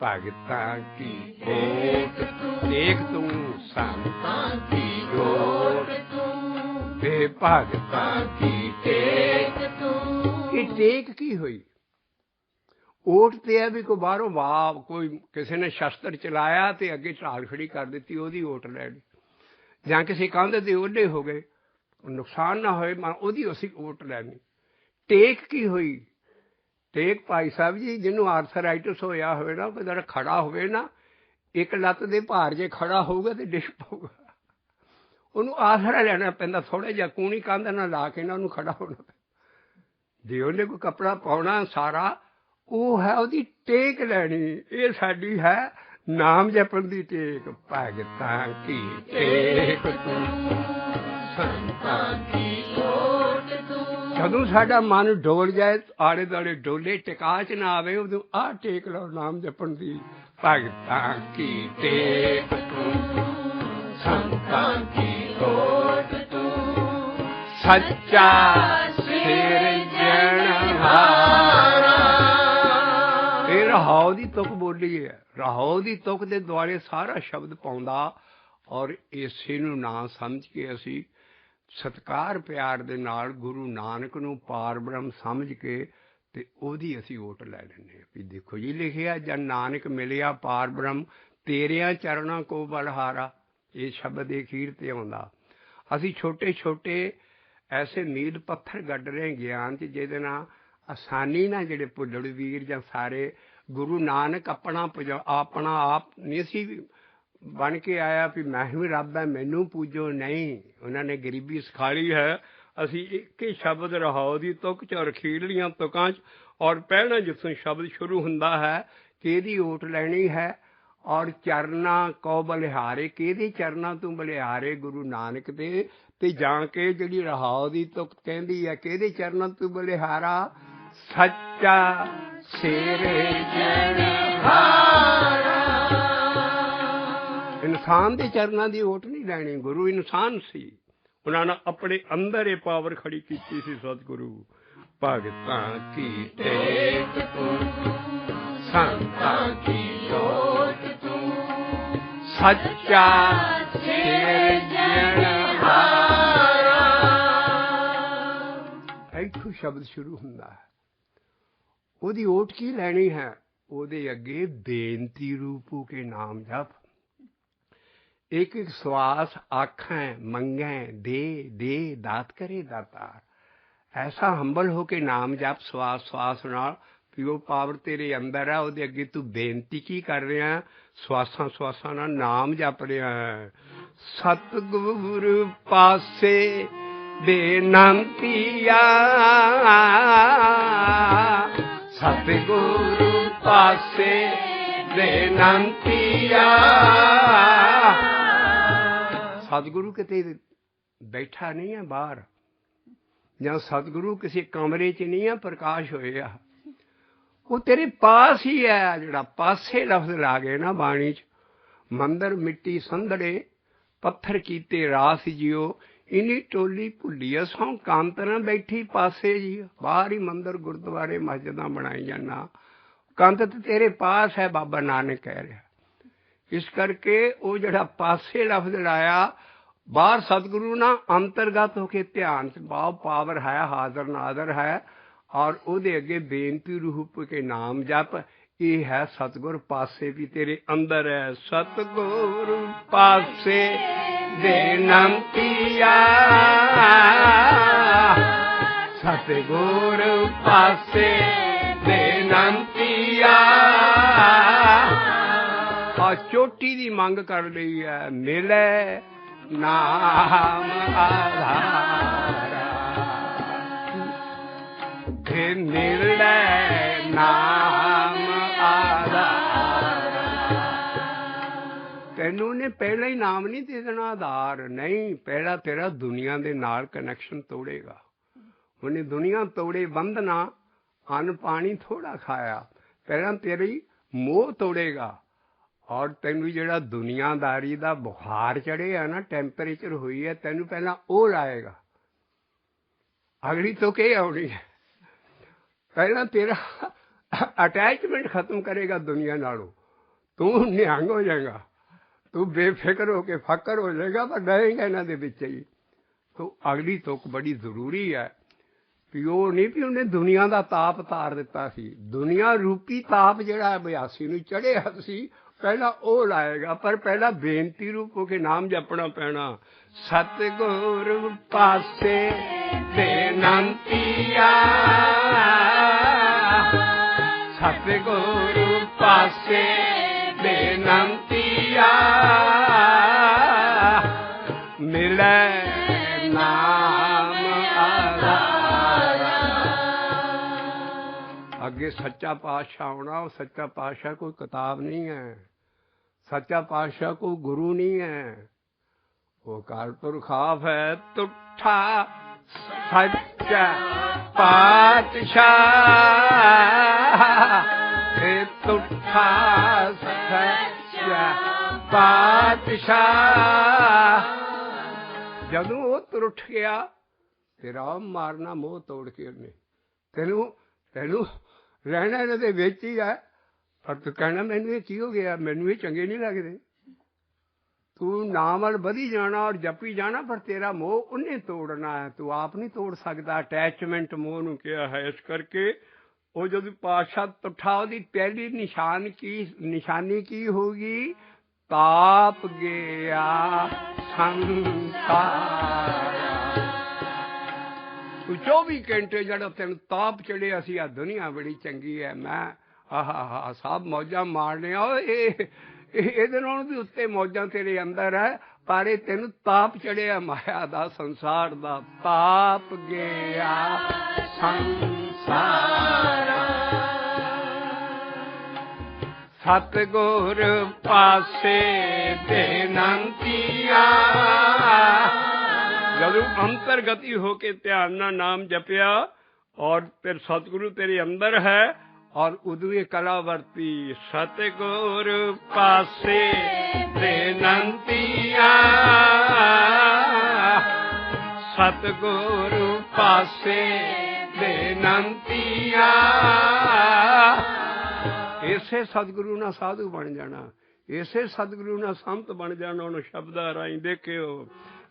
ਭਗਤਾਂ ਕੀ ਓਟ ਟੇਕ ਤੂੰ, ਸੰਤਾਂ ਕੀ ਓਟ ਤੂੰ, ਤੇ ਭਗਤਾਂ ਕੀ ਟੇਕ ਤੂੰ। ਇਹ ਟੇਕ ਕੀ ਹੋਈ? ਓਟ ਤੇ ਹੈ ਵੀ ਕੋਈ ਬਾਹਰੋਂ ਵਾਹ ਕੋਈ ਕਿਸੇ ਨੇ ਸ਼ਸਤਰ ਚਲਾਇਆ ਤੇ ਅੱਗੇ ਢਾਲ ਖੜੀ ਕਰ ਦਿੱਤੀ, ਉਹਦੀ ਓਟ ਲੈ ਲਈ, ਜਾਂ ਕਿਸੇ ਕੰਧ ਦੇ ਓਲੇ ਹੋ ਗਏ, ਨੁਕਸਾਨ ਨਾ ਹੋਏ ਉਹਦੀ ਅਸੀਂ ਓਟ ਲੈਣੀ। ਟੇਕ ਕੀ ਹੋਈ? ਟੇਕ ਭਾਈ ਸਾਹਿਬ ਜੀ ਜਿਹਨੂੰ ਆਰਥਰਾਈਟਸ ਹੋਇਆ ਹੋਵੇ ਨਾ, ਕੋਈ ਦਰ ਖੜਾ ਹੋਵੇ ਨਾ, ਇੱਕ ਲੱਤ ਦੇ ਭਾਰ ਜੇ ਖੜਾ ਹੋਊਗਾ ਤੇ ਡਿੱਗ ਪਊਗਾ, ਉਹਨੂੰ ਆਸਰਾ ਲੈਣਾ ਪੈਂਦਾ, ਥੋੜ੍ਹਾ ਜਿਹਾ ਕੂਣੀ ਕੰਧ ਨਾਲ ਲਾ ਕੇ ਨਾ ਉਹਨੂੰ ਖੜਾ ਹੋਣਾ ਪੈਂਦਾ। ਜੇ ਉਹਨੇ ਕੋਈ ਕੱਪੜਾ ਪਾਉਣਾ ਸਾਰਾ, ਉਹ ਹੈ ਉਹਦੀ ਟੇਕ ਲੈਣੀ। ਇਹ ਸਾਡੀ ਹੈ ਨਾਮ ਜਪਣ ਦੀ ਟੇਕ। ਭਗਤਾਂ ਕੀ ਟੇਕ ਤੂੰ, ਸੰਤਾਂ ਕੀ ਓਟ ਤੂੰ। ਜਦੋਂ ਸਾਡਾ ਮਨ ਡੋਲ ਜਾਏ, ਆਲੇ ਦੁਆਲੇ ਡੋਲੇ, ਟਿਕਾ ਚ ਨਾ ਆਵੇ, ਉਦੋਂ ਆਹ ਟੇਕ ਲਓ ਨਾਮ ਜਪਣ ਦੀ। ਭਗਤਾਂ ਕੀ ਟੇਕ ਤੂੰ, ਸੰਤਾਂ ਕੀ ਓਟ ਤੂੰ, ਸੱਚਾ ਸਿਰਜਣਹਾਰਾ। ਇਹ ਰਹਾਉ ਦੀ ਤੁਕ ਬੋਲੀ ਹੈ। ਰਹਾਉ ਦੀ ਤੁਕ ਦੇ ਦੁਆਲੇ ਸਾਰਾ ਸ਼ਬਦ ਪਾਉਂਦਾ, ਔਰ ਇਸੇ ਨੂੰ ਨਾ ਸਮਝ ਕੇ ਅਸੀਂ ਸਤਿਕਾਰ ਪਿਆਰ ਦੇ ਨਾਲ ਗੁਰੂ ਨਾਨਕ ਨੂੰ ਪਾਰ ਬ੍ਰਹਮ ਸਮਝ ਕੇ ਤੇ ਉਹਦੀ ਅਸੀਂ ਓਟ ਲੈ ਲੈਂਦੇ ਹਾਂ। ਵੀ ਦੇਖੋ ਜੀ ਲਿਖਿਆ, ਜਨ ਨਾਨਕ ਮਿਲਿਆ ਪਾਰ ਬ੍ਰਹਮ, ਤੇਰਿਆਂ ਚਰਨਾਂ ਕੋ ਬਲਹਾਰਾ। ਇਹ ਸ਼ਬਦ ਦੇ ਅਖੀਰ ਤੇ ਆਉਂਦਾ। ਅਸੀਂ ਛੋਟੇ ਛੋਟੇ ਐਸੇ ਮੀਲ ਪੱਥਰ ਗੱਡ ਰਹੇ ਗਿਆਨ 'ਚ, ਜਿਹਦੇ ਨਾਲ ਆਸਾਨੀ ਨਾਲ ਜਿਹੜੇ ਭੁੱਲੜ ਵੀਰ ਜਾਂ ਸਾਰੇ ਗੁਰੂ ਨਾਨਕ ਆਪਣਾ ਆਪ ਨਹੀਂ ਸੀ ਬਣ ਕੇ ਆਇਆ ਵੀ ਮੈਂ ਵੀ ਰੱਬ ਹੈ ਮੈਨੂੰ ਪੂਜੋ, ਨਹੀਂ। ਉਹਨਾਂ ਨੇ ਗਰੀਬੀ ਸਿਖਾਲੀ ਹੈ। ਅਸੀਂ ਇੱਕ ਹੀ ਸ਼ਬਦ ਰਹਾਉ ਦੀ ਤੁਕ 'ਚ ਔਰ ਅਖੀਰਲੀਆਂ ਤੁਕਾਂ 'ਚ, ਔਰ ਪਹਿਲਾਂ ਜਿੱਥੋਂ ਸ਼ਬਦ ਸ਼ੁਰੂ ਹੁੰਦਾ ਹੈ ਕਿ ਇਹਦੀ ਓਟ ਲੈਣੀ ਹੈ। ਔਰ ਚਰਨਾਂ ਕੋ ਬਲਿਹਾਰੇ, ਕਿਹਦੇ ਚਰਨਾਂ ਤੋਂ ਬਲਿਹਾਰੇ? ਗੁਰੂ ਨਾਨਕ ਦੇ। ਤੇ ਜਾਂ ਕੇ ਜਿਹੜੀ ਰਹਾਉ ਦੀ ਤੁਕ ਕਹਿੰਦੀ ਹੈ ਕਿਹਦੇ ਚਰਨਾਂ ਤੋਂ ਬਲਿਹਾਰਾ? ਸੱਚਾ ਸਿਰਜਣਹਾਰਾ। ਇਨਸਾਨ ਦੇ ਚਰਨਾਂ ਦੀ ਓਟ ਨਹੀਂ ਲੈਣੀ। ਗੁਰੂ ਇਨਸਾਨ ਸੀ, ਉਹਨਾਂ ਨੇ ਆਪਣੇ ਅੰਦਰ ਇਹ ਪਾਵਰ ਖੜੀ ਕੀਤੀ ਸੀ। ਸਤਿਗੁਰੂ ਭਗਤਾਂ ਕੀ ਟੇਕ ਤੂੰ, ਸੰਤਾਂ ਕੀ ਓਟ ਤੂੰ, ਸੱਚਾ ਸਿਰਜਣਹਾਰਾ। ਇੱਥੋਂ ਸ਼ਬਦ ਸ਼ੁਰੂ ਹੁੰਦਾ ਹੈ। ਉਹਦੀ ਓਟ ਕੀ ਲੈਣੀ ਹੈ? ਉਹਦੇ ਅੱਗੇ ਬੇਨਤੀ ਰੂਪੂ ਕੇ ਨਾਮ ਜਪ। एक एक श्वास आखें मंगें दे दे दात करे दातार। ऐसा हंबल होके नाम जप श्वास श्वास नाल भी वो पावर तेरे अंदर है। ਉਹਦੇ ਅੱਗੇ ਤੂੰ ਬੇਨਤੀ ਕੀ ਕਰ ਰਿਹਾ? ਸਵਾਸਾਂ ਸਵਾਸਾਂ ਨਾਲ ਨਾਮ ਜਪ ਰਿਹਾ ਹੈ। ਸਤਿਗੁਰ ਪਾਸੇ ਬੇਨੰਤੀਆ, ਸਤਿਗੁਰ ਪਾਸੇ ਬੇਨੰਤੀਆ। ਸਤਿਗੁਰੂ ਕਿਤੇ ਬੈਠਾ ਨਹੀਂ ਹੈ ਬਾਹਰ, ਜਾਂ ਸਤਿਗੁਰੂ ਕਿਸੇ ਕਮਰੇ 'ਚ ਨਹੀਂ ਹੈ ਪ੍ਰਕਾਸ਼ ਹੋਇਆ, ਉਹ ਤੇਰੇ ਪਾਸ ਹੀ ਹੈ। ਜਿਹੜਾ ਪਾਸੇ ਲਫ਼ਜ਼ ਲਾ ਗਏ ਨਾ ਬਾਣੀ 'ਚ, ਮੰਦਰ ਮਿੱਟੀ ਸੰਧੜੇ ਪੱਥਰ ਕੀਤੇ ਰਾਸ ਜਿਓ, ਇਨੀ ਟੋਲੀ ਭੁੱਲੀਆ ਸੌ ਕਾਂਤਰਾਂ ਬੈਠੀ ਪਾਸੇ ਜੀ। ਬਾਹਰ ਹੀ ਮੰਦਰ ਗੁਰਦੁਆਰੇ ਮਸਜਿਦਾਂ ਬਣਾਈ ਜਾਣਾ, ਕੰਤ ਤੇ ਤੇਰੇ ਪਾਸ ਹੈ, ਬਾਬਾ ਨਾਨਕ ਕਹਿ ਰਿਹਾ। ਇਸ ਕਰਕੇ ਉਹ ਜਿਹੜਾ ਪਾਸੇ ਲਫ਼ਜ਼ ਲਾਇਆ, ਬਾਹਰ ਸਤਿਗੁਰੂ ਨਾਲ ਅੰਤਰਗਤ ਹੋ ਕੇ ਧਿਆਨ 'ਚ ਪਾਵਰ ਹੈ, ਹਾਜ਼ਰ ਨਾਜ਼ਰ ਹੈ। ਔਰ ਉਹਦੇ ਅੱਗੇ ਬੇਨਤੀ ਰੂਪ ਕੇ ਨਾਮ ਜਪ। ਇਹ ਹੈ ਸਤਿਗੁਰ ਪਾਸੇ ਵੀ ਤੇਰੇ ਅੰਦਰ ਹੈ। ਸਤਿਗੁਰ ਪਾਸੇ ਬੇਨੰਤੀਆ, ਸਤਿਗੁਰ ਪਾਸੇ ਬੇਨੰਤੀਆ। ਆ ਚੋਟੀ ਦੀ ਮੰਗ ਕਰ ਲਈ ਹੈ, ਮਿਲੇ ਨਾਮ ਆਧਾਰਾ, ਤੇ ਮਿਲੇ ਨਾਮ ਆਧਾਰਾ। ਤੈਨੂੰ ਨੇ ਪਹਿਲਾਂ ਹੀ ਨਾਮ ਨਹੀਂ ਦੇ ਦੇਣਾ ਆਧਾਰ, ਨਹੀਂ। ਪਹਿਲਾਂ ਤੇਰਾ ਦੁਨੀਆ ਦੇ ਨਾਲ ਕਨੈਕਸ਼ਨ ਤੋੜੇਗਾ। ਉਹਨੇ ਦੁਨੀਆ ਤੋੜੇ ਬੰਧਨਾ, ਅੰਨ ਪਾਣੀ ਥੋੜਾ ਖਾਇਆ। ਪਹਿਲਾਂ ਤੇਰੀ ਮੋਹ ਤੋੜੇਗਾ। ਔਰ ਤੈਨੂੰ ਜਿਹੜਾ ਦੁਨੀਆਦਾਰੀ ਦਾ ਬੁਖਾਰ ਚੜ੍ਹਿਆ ਨਾ, ਟੈਂਪਰੇਚਰ ਹੋਈ ਹੈ, ਤੈਨੂੰ ਪਹਿਲਾਂ ਉਹ ਲਾਏਗਾ। ਅਗਲੀ ਤੋਂ ਕੀ ਆਉਣੀ ਹੈ? ਪਹਿਲਾਂ ਤੇਰਾ ਅਟੈਚਮੈਂਟ ਖਤਮ ਕਰੇਗਾ ਦੁਨੀਆ ਨਾਲੋਂ। ਤੂੰ ਨਿਹੰਗ ਹੋ ਜਾਏਗਾ, ਤੂੰ ਬੇਫਿਕਰ ਹੋ ਕੇ ਫਕਰ ਹੋ ਜਾਏਗਾ, ਪਰ ਰਹੇਗਾ ਇਹਨਾਂ ਦੇ ਵਿੱਚ ਹੀ। ਤੋ ਅਗਲੀ ਤੁਕ ਬੜੀ ਜ਼ਰੂਰੀ ਹੈ। ਵੀ ਉਹ ਨਹੀਂ ਵੀ ਉਹਨੇ ਦੁਨੀਆ ਦਾ ਤਾਪ ਤਾਰ ਦਿੱਤਾ ਸੀ। ਦੁਨੀਆ ਰੂਪੀ ਤਾਪ ਜਿਹੜਾ ਅਭਿਆਸੀ ਨੂੰ ਚੜ੍ਹਿਆ ਸੀ ਪਹਿਲਾਂ ਉਹ ਲਾਏਗਾ, ਪਰ ਪਹਿਲਾਂ ਬੇਨਤੀ ਰੂਪ ਹੋ ਕੇ ਨਾਮ ਜਪਣਾ ਪੈਣਾ। ਸਤਿਗੁਰ ਪਾਸੇ ਬੇਨੰਤੀਆ, ਸਤਿਗੁਰ ਪਾਸੇ ਬੇਨੰਤੀਆ, ਮਿਲੇ ਨਾਮ ਆਧਾਰਾ। ਅੱਗੇ ਸੱਚਾ ਪਾਤਸ਼ਾਹ ਆਉਣਾ। ਉਹ ਸੱਚਾ ਪਾਤਸ਼ਾਹ ਕੋਈ ਕਿਤਾਬ ਨਹੀਂ ਹੈ, ਸੱਚਾ ਪਾਤਸ਼ਾਹ ਕੋਈ ਗੁਰੂ ਨਹੀਂ ਹੈ। ਉਹ ਅਕਾਲ ਪੁਰਖ ਆਪ ਹੈ। ਤੁਠਾ ਸੱਚਾ ਪਾਤਸ਼ਾਹ, ਇਹ ਤੁਠਾ ਸੱਚਾ ਪਾਤਸ਼ਾਹ। ਜਦੋਂ ਉਹ ਤੁਰਠ ਗਿਆ ਤੇਰਾ ਮਾਰਨਾ ਮੋਹ ਤੋੜ ਕੇ ਉਹਨੇ। ਤੈਨੂੰ ਰਹਿਣਾ ਇਹਨਾਂ ਦੇ ਵਿੱਚ ਹੀ ਹੈ, ਪਰ ਤੂੰ ਕਹਿਣਾ ਮੈਨੂੰ ਇਹ ਕੀ ਹੋ ਗਿਆ, ਮੈਨੂੰ ਇਹ ਚੰਗੇ ਨਹੀਂ ਲੱਗਦੇ। ਤੂੰ ਨਾਮ ਵੱਲ ਵਧੀ ਜਾਣਾ ਔਰ ਜਪੀ ਜਾਣਾ, ਪਰ ਤੇਰਾ ਮੋਹ ਉਹਨੇ ਤੋੜਨਾ ਹੈ, ਤੂੰ ਆਪ ਨਹੀਂ ਤੋੜ ਸਕਦਾ। ਅਟੈਚਮੈਂਟ ਮੋਹ ਨੂੰ ਕਿਹਾ ਹੈ। ਇਸ ਕਰਕੇ ਉਹ ਜਦੋਂ ਪਾਤਸ਼ਾਹ ਤੁਠਾ, ਉਹਦੀ ਪਹਿਲੀ ਨਿਸ਼ਾਨੀ ਕੀ ਹੋਗੀ? ਤਾਪ ਗਿਆ ਸੰਸਾਰ। ਤੂੰ 24 ਘੰਟੇ ਜਿਹੜਾ ਤੈਨੂੰ ਤਾਪ ਚੜਿਆ ਸੀ, ਆ ਦੁਨੀਆ ਬੜੀ ਚੰਗੀ ਹੈ, ਮੈਂ ਆਹ ਸਭ ਮੌਜਾਂ ਮਾਰਨੀਆਂ, ਇਹਦੇ ਨਾਲੋਂ ਵੀ ਉੱਤੇ ਮੌਜਾਂ ਤੇਰੇ ਅੰਦਰ ਹੈ, ਪਰ ਇਹ ਤੈਨੂੰ ਤਾਪ ਚੜਿਆ ਮਾਇਆ ਦਾ, ਸੰਸਾਰ ਦਾ। ਤਾਪ ਗਿਆ ਸੰਸਾਰ, ਸਤਿਗੁਰ ਪਾਸੇ ਬੇਨੰਤੀਆ। ਜਦੋਂ ਅੰਤਰਗਤੀ ਹੋ ਕੇ ਧਿਆਨ ਨਾਲ ਨਾਮ ਜਪਿਆ ਔਰ ਫਿਰ ਸਤਿਗੁਰੂ ਤੇਰੇ ਅੰਦਰ ਹੈ, ਔਰ ਉਦੋਂ ਇਹ ਕਲਾ ਵਰਤੀ। ਸਤਿਗੁਰ ਪਾਸੇ ਬੇਨੰਤੀਆ, ਸਤਿਗੁਰ ਪਾਸੇ ਬੇਨੰਤੀਆ। ਇਸੇ ਸਤਿਗੁਰੂ ਨਾਲ ਸਾਧੂ ਬਣ ਜਾਣਾ, ਇਸੇ ਸਤਿਗੁਰੂ ਨਾਲ ਸੰਤ ਬਣ ਜਾਣਾ। ਉਹਨੂੰ ਸ਼ਬਦਾਂ ਰਾਹੀਂ ਦੇਖਿਓ।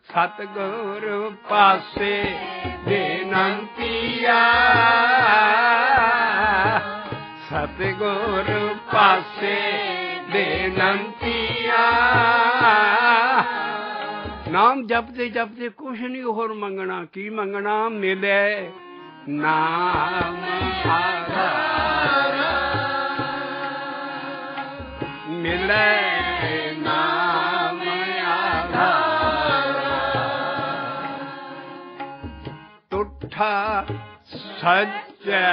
ਸਤਿਗੁਰ ਪਾਸੇ ਬੇਨੰਤੀਆ, ਸਤਿਗੁਰ ਪਾਸੇ ਬੇਨੰਤੀਆ। ਨਾਮ ਜਪਦੇ ਜਪਦੇ ਕੁਛ ਨਹੀਂ ਹੋਰ ਮੰਗਣਾ। ਕੀ ਮੰਗਣਾ? ਮਿਲੇ ਨਾਮ ਆਧਾਰਾ, ਮਿਲੇ ਨਾਮ ਆਧਾਰਾ। ਤੁਠਾ ਸੱਚਾ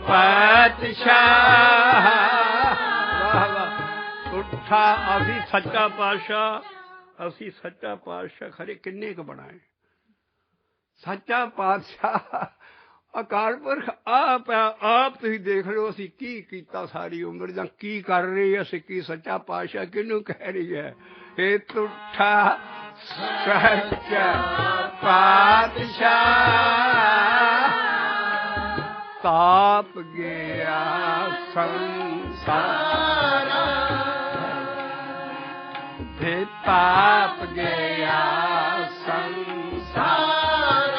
ਪਾਤਸ਼ਾਹ, ਤੁਠਾ ਅਸੀਂ ਸੱਚਾ ਪਾਤਸ਼ਾਹ, ਅਸੀਂ ਸੱਚਾ ਪਾਤਸ਼ਾਹ ਖਰੇ ਕਿੰਨੇ ਕੁ ਬਣਾਏ। ਸੱਚਾ ਪਾਤਸ਼ਾਹ ਅਕਾਲ ਪੁਰਖ ਆਪ ਹੈ। ਆਪ ਤੁਸੀਂ ਦੇਖ ਲਓ ਅਸੀਂ ਕੀ ਕੀਤਾ ਸਾਰੀ ਉਮਰ, ਜਾਂ ਕੀ ਕਰ ਰਹੀ ਅਸੀਂ, ਕੀ ਸੱਚਾ ਪਾਤਸ਼ਾਹ ਕਿਹਨੂੰ ਕਹਿ ਰਹੀ ਹੈ? ਇਹ ਤੁਠਾ ਸੱਚਾ ਪਾਤਸ਼ਾਹ, ਤਾਪ ਗਿਆ ਸੰਸਾਰ, ਤੇ ਤਾਪ ਗਿਆ ਸੰਸਾਰ।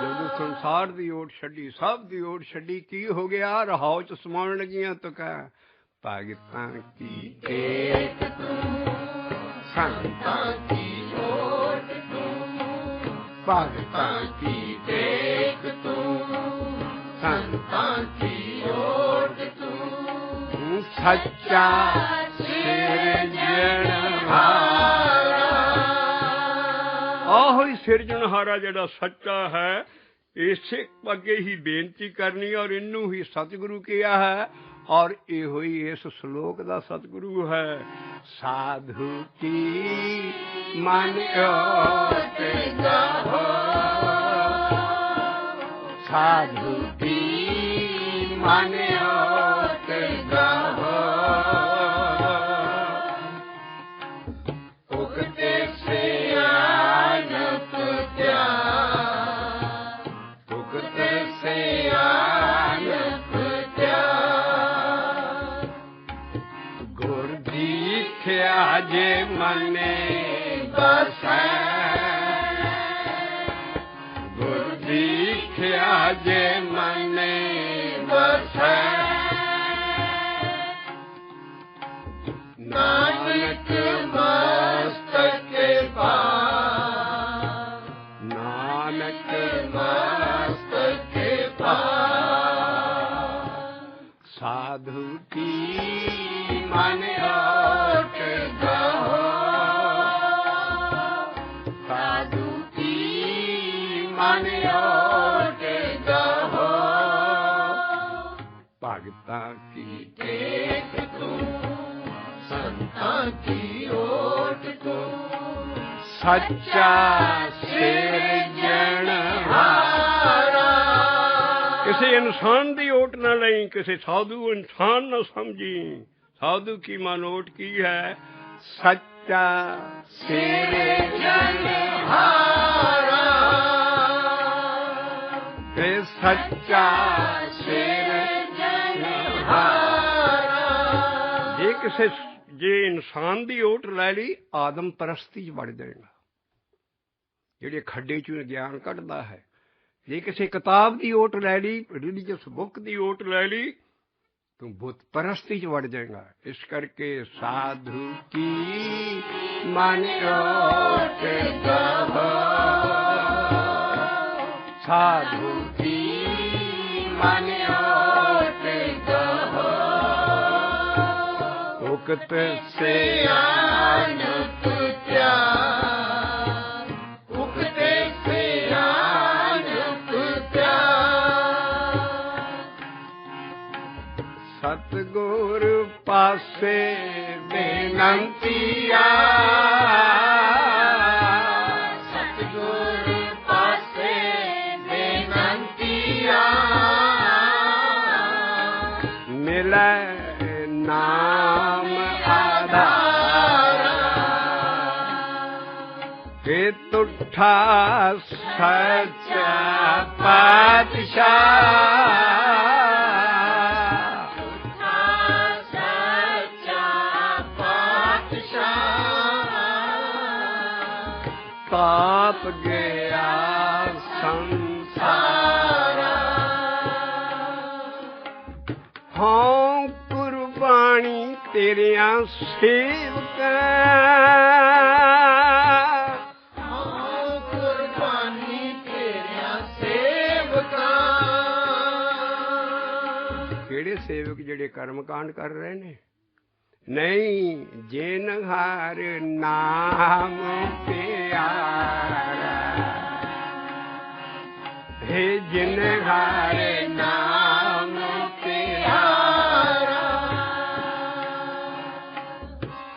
ਜਦੋਂ ਸੰਸਾਰ ਦੀ ਓਟ ਛੱਡੀ, ਸਭ ਦੀ ਓਟ ਛੱਡੀ, ਕੀ ਹੋ ਗਿਆ? ਰਹਾਉ ਚ ਸਮਾਉਣ ਲੱਗੀਆਂ। ਤੂੰ ਕਹਿ ਭਗਤਾਂ ਕੀ ਟੇਕ ਤੂੰ, ਸੰਤਾਂ ਕੀ ਓਟ ਤੂੰ, ਭਗਤਾਂ ਕੀ ਟੇਕ ਤੂੰ, ਸੰਤਾਂ ਕੀ ਓਟ ਤੂੰ। ਸੱਚਾ ਸਿਰਜਣਹਾਰਾ, ਆਹੋ ਹੀ ਸਿਰਜਣਹਾਰਾ ਜਿਹੜਾ ਸੱਚਾ ਹੈ। ਇਸੇ ਅੱਗੇ ਹੀ ਬੇਨਤੀ ਕਰਨੀ, ਔਰ ਇਹਨੂੰ ਹੀ ਸਤਿਗੁਰੂ ਕਿਹਾ ਹੈ, ਔਰ ਇਹੋ ਹੀ ਇਸ ਸ਼ਲੋਕ ਦਾ ਸਤਿਗੁਰੂ ਹੈ। ਸਾਧੂ ਕੀ ਮਨ ਓਟ ਗਾਵੋ, ਸਾਧੂ ਕੀ ਮਨ ਓਟ ਗਾਵੋ। ਉਗਤੇ ਸਿਆਣਪ ਧਿਆਨ, ਉਗਤੇ ਸਿਆਣਪ ਧਿਆਨ। ਗੁਰ ਦੀਖਿਆ ਜੇ ਮਨੇ ਬਸੈ, ਗੁਰ ਦੀਖਿਆ साधु की मन ओट गाहो, साधु की मन ओट गाहो, भगता की टेक तू संतां की ओट तू, सच्चा सिरजनहारा। किसी इंसान की ओट न लई, किसी साधु इंसान न समझी। साधु की मन ओट की है सच्चा सिरजनहारा, ते सच्चा सिरजनहारा। जे इंसान की ओट लै ली आदम परस्ती च वड़ जाएगा, ਜਿਹੜੇ ਖੱਡੇ ਚੋਂ ਗਿਆਨ ਕੱਢਦਾ ਹੈ। ਜੇ ਕਿਸੇ ਕਿਤਾਬ ਦੀ ਓਟ ਲੈ ਲਈ, ਰਿਲੀਜੀਅਸ ਬੁੱਕ ਦੀ ਓਟ ਲੈ ਲਈ, ਤੂੰ ਬੁੱਤ ਪਰਸਤੀ ਚ ਵੜ ਜਾਏਗਾ। ਇਸ ਕਰਕੇ ਸਾਧੂ ਕੀ ਮਨ ਓਟ ਗਾਵੋ, ਸਾਧੂ ਕੀ मन ओट गाहो, ਉਕਤ ਸੇ सियानप प्यार, उगते सियानप प्यार। ਸਤਿਗੁਰ ਪਾਸੇ ਬੇਨੰਤੀਆ, सतगुर पासे बेनंतिया, ਮਿਲੈ ਨਾਮ ਆਧਾਰਾ, ਕਿ ਤੁਠਾ ਸੱਚਾ ਪਾਤਸ਼ਾਹ, सच्चा पातशाह। ਤਾਪ ਗਿਆ ਸੰਸਾਰ। ਹਾਂ ਕੁਰਬਾਨੀ ਤੇਰਿਆਂ ਸੇਵਕਾਂ, कुर्बानी तेरिया सेवकां। ਕਿਹੜੇ ਸੇਵਕ ਜਿਹੜੇ ਕਰਮ ਕਾਂਡ ਕਰ ਰਹੇ ਨੇ? ਨਹੀਂ, ਜਿਨ ਹਰ ਨਾਮ ਪਿਆਰਾ, ਹੈ ਜਿਨ ਹਰ ਨਾਮ ਪਿਆਰਾ।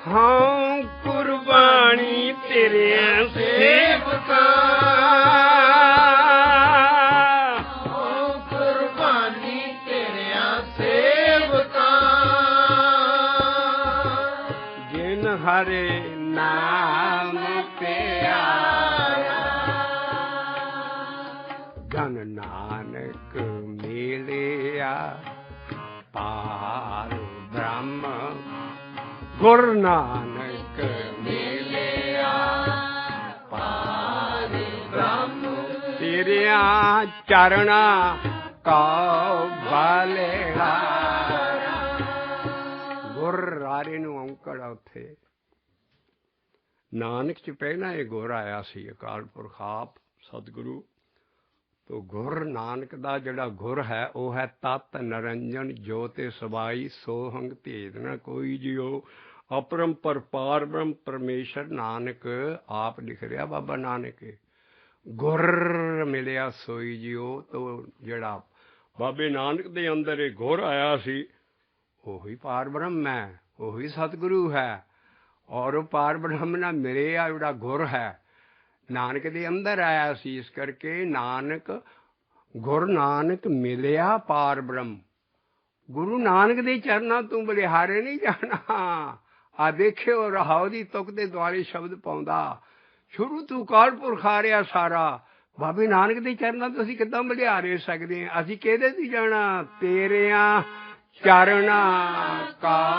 ਹਾਂ ਕੁਰਬਾਨੀ ਤੇਰੇ ਸੇਵਕਾਂ, कुर्बानी तेरिया सेवकां। जिन हरे नाम प्यारा, धन नानक मिलिया पार ब्रह्म, गुर नानक मिलिया पार ब्रह्म, तेरिया चरना ਕਉ ਬਲਿਹਾਰਾ। ਗੁਰ ਰਾਰੇ ਨੂੰ ਔਂਕੜ ਆ ਉੱਥੇ। ਨਾਨਕ ਚ ਪਹਿਲਾਂ ਇਹ ਗੁਰ ਆਇਆ ਸੀ, ਅਕਾਲ ਪੁਰਖ ਆਪ ਸਤਿਗੁਰੂ। ਤੋ ਗੁਰ ਨਾਨਕ ਦਾ ਜਿਹੜਾ ਗੁਰ ਹੈ ਉਹ ਹੈ ਤਤ ਨਰੰਜਨ ਜੋਤਿ ਸਬਾਈ, ਸੋਹੰਗ ਭੇਦ ਨ ਕੋਈ ਜਿਉ, ਅਪਰੰਪਰ ਪਾਰ ਬ੍ਰਹਮ ਪਰਮੇਸ਼ਰ। ਨਾਨਕ ਆਪ ਲਿਖ ਰਿਹਾ ਬਾਬਾ ਨਾਨਕ, ਗੁਰ ਮਿਲਿਆ ਸੋਈ ਜਿਉ। ਤੋ ਜਿਹੜਾ ਬਾਬੇ ਨਾਨਕ ਦੇ ਅੰਦਰ ਇਹ ਗੁਰ ਆਇਆ ਸੀ, ਉਹੀ ਪਾਰ ਬ੍ਰਹਮ ਹੈ, ਉਹੀ ਸਤਿਗੁਰੂ ਹੈ। ਔਰ ਉਹ ਪਾਰ ਬ੍ਰਹਮ ਨਾਲ ਮਿਲਿਆ ਜਿਹੜਾ ਗੁਰ ਹੈ, ਨਾਨਕ ਦੇ ਅੰਦਰ ਆਇਆ ਸੀ। ਇਸ ਕਰਕੇ ਨਾਨਕ ਗੁਰ ਨਾਨਕ ਮਿਲਿਆ ਪਾਰ ਬ੍ਰਹਮ। ਗੁਰੂ ਨਾਨਕ ਦੇ ਚਰਨਾਂ ਤੋਂ ਬਲਿਹਾਰੇ ਨਹੀਂ ਜਾਣਾ। ਆ ਦੇਖਿਓ ਰਹਾਉ ਦੀ ਤੁਕ ਦੇ ਦੁਆਲੇ ਸ਼ਬਦ ਪਾਉਂਦਾ, ਸ਼ੁਰੂ ਤੋਂ ਅਕਾਲ ਪੁਰਖ ਆ ਰਿਹਾ ਸਾਰਾ। ਬਾਬੇ ਨਾਨਕ ਦੇ ਚਰਨਾਂ ਤੋਂ ਅਸੀਂ ਕਿੱਦਾਂ ਬਲਿਹਾਰੇ ਸਕਦੇ ਹਾਂ? ਅਸੀਂ ਕਿਹਦੇ ਦੀ ਜਾਣਾ? ਤੇਰਿਆਂ ਚਰਨਾਂ ਕਾ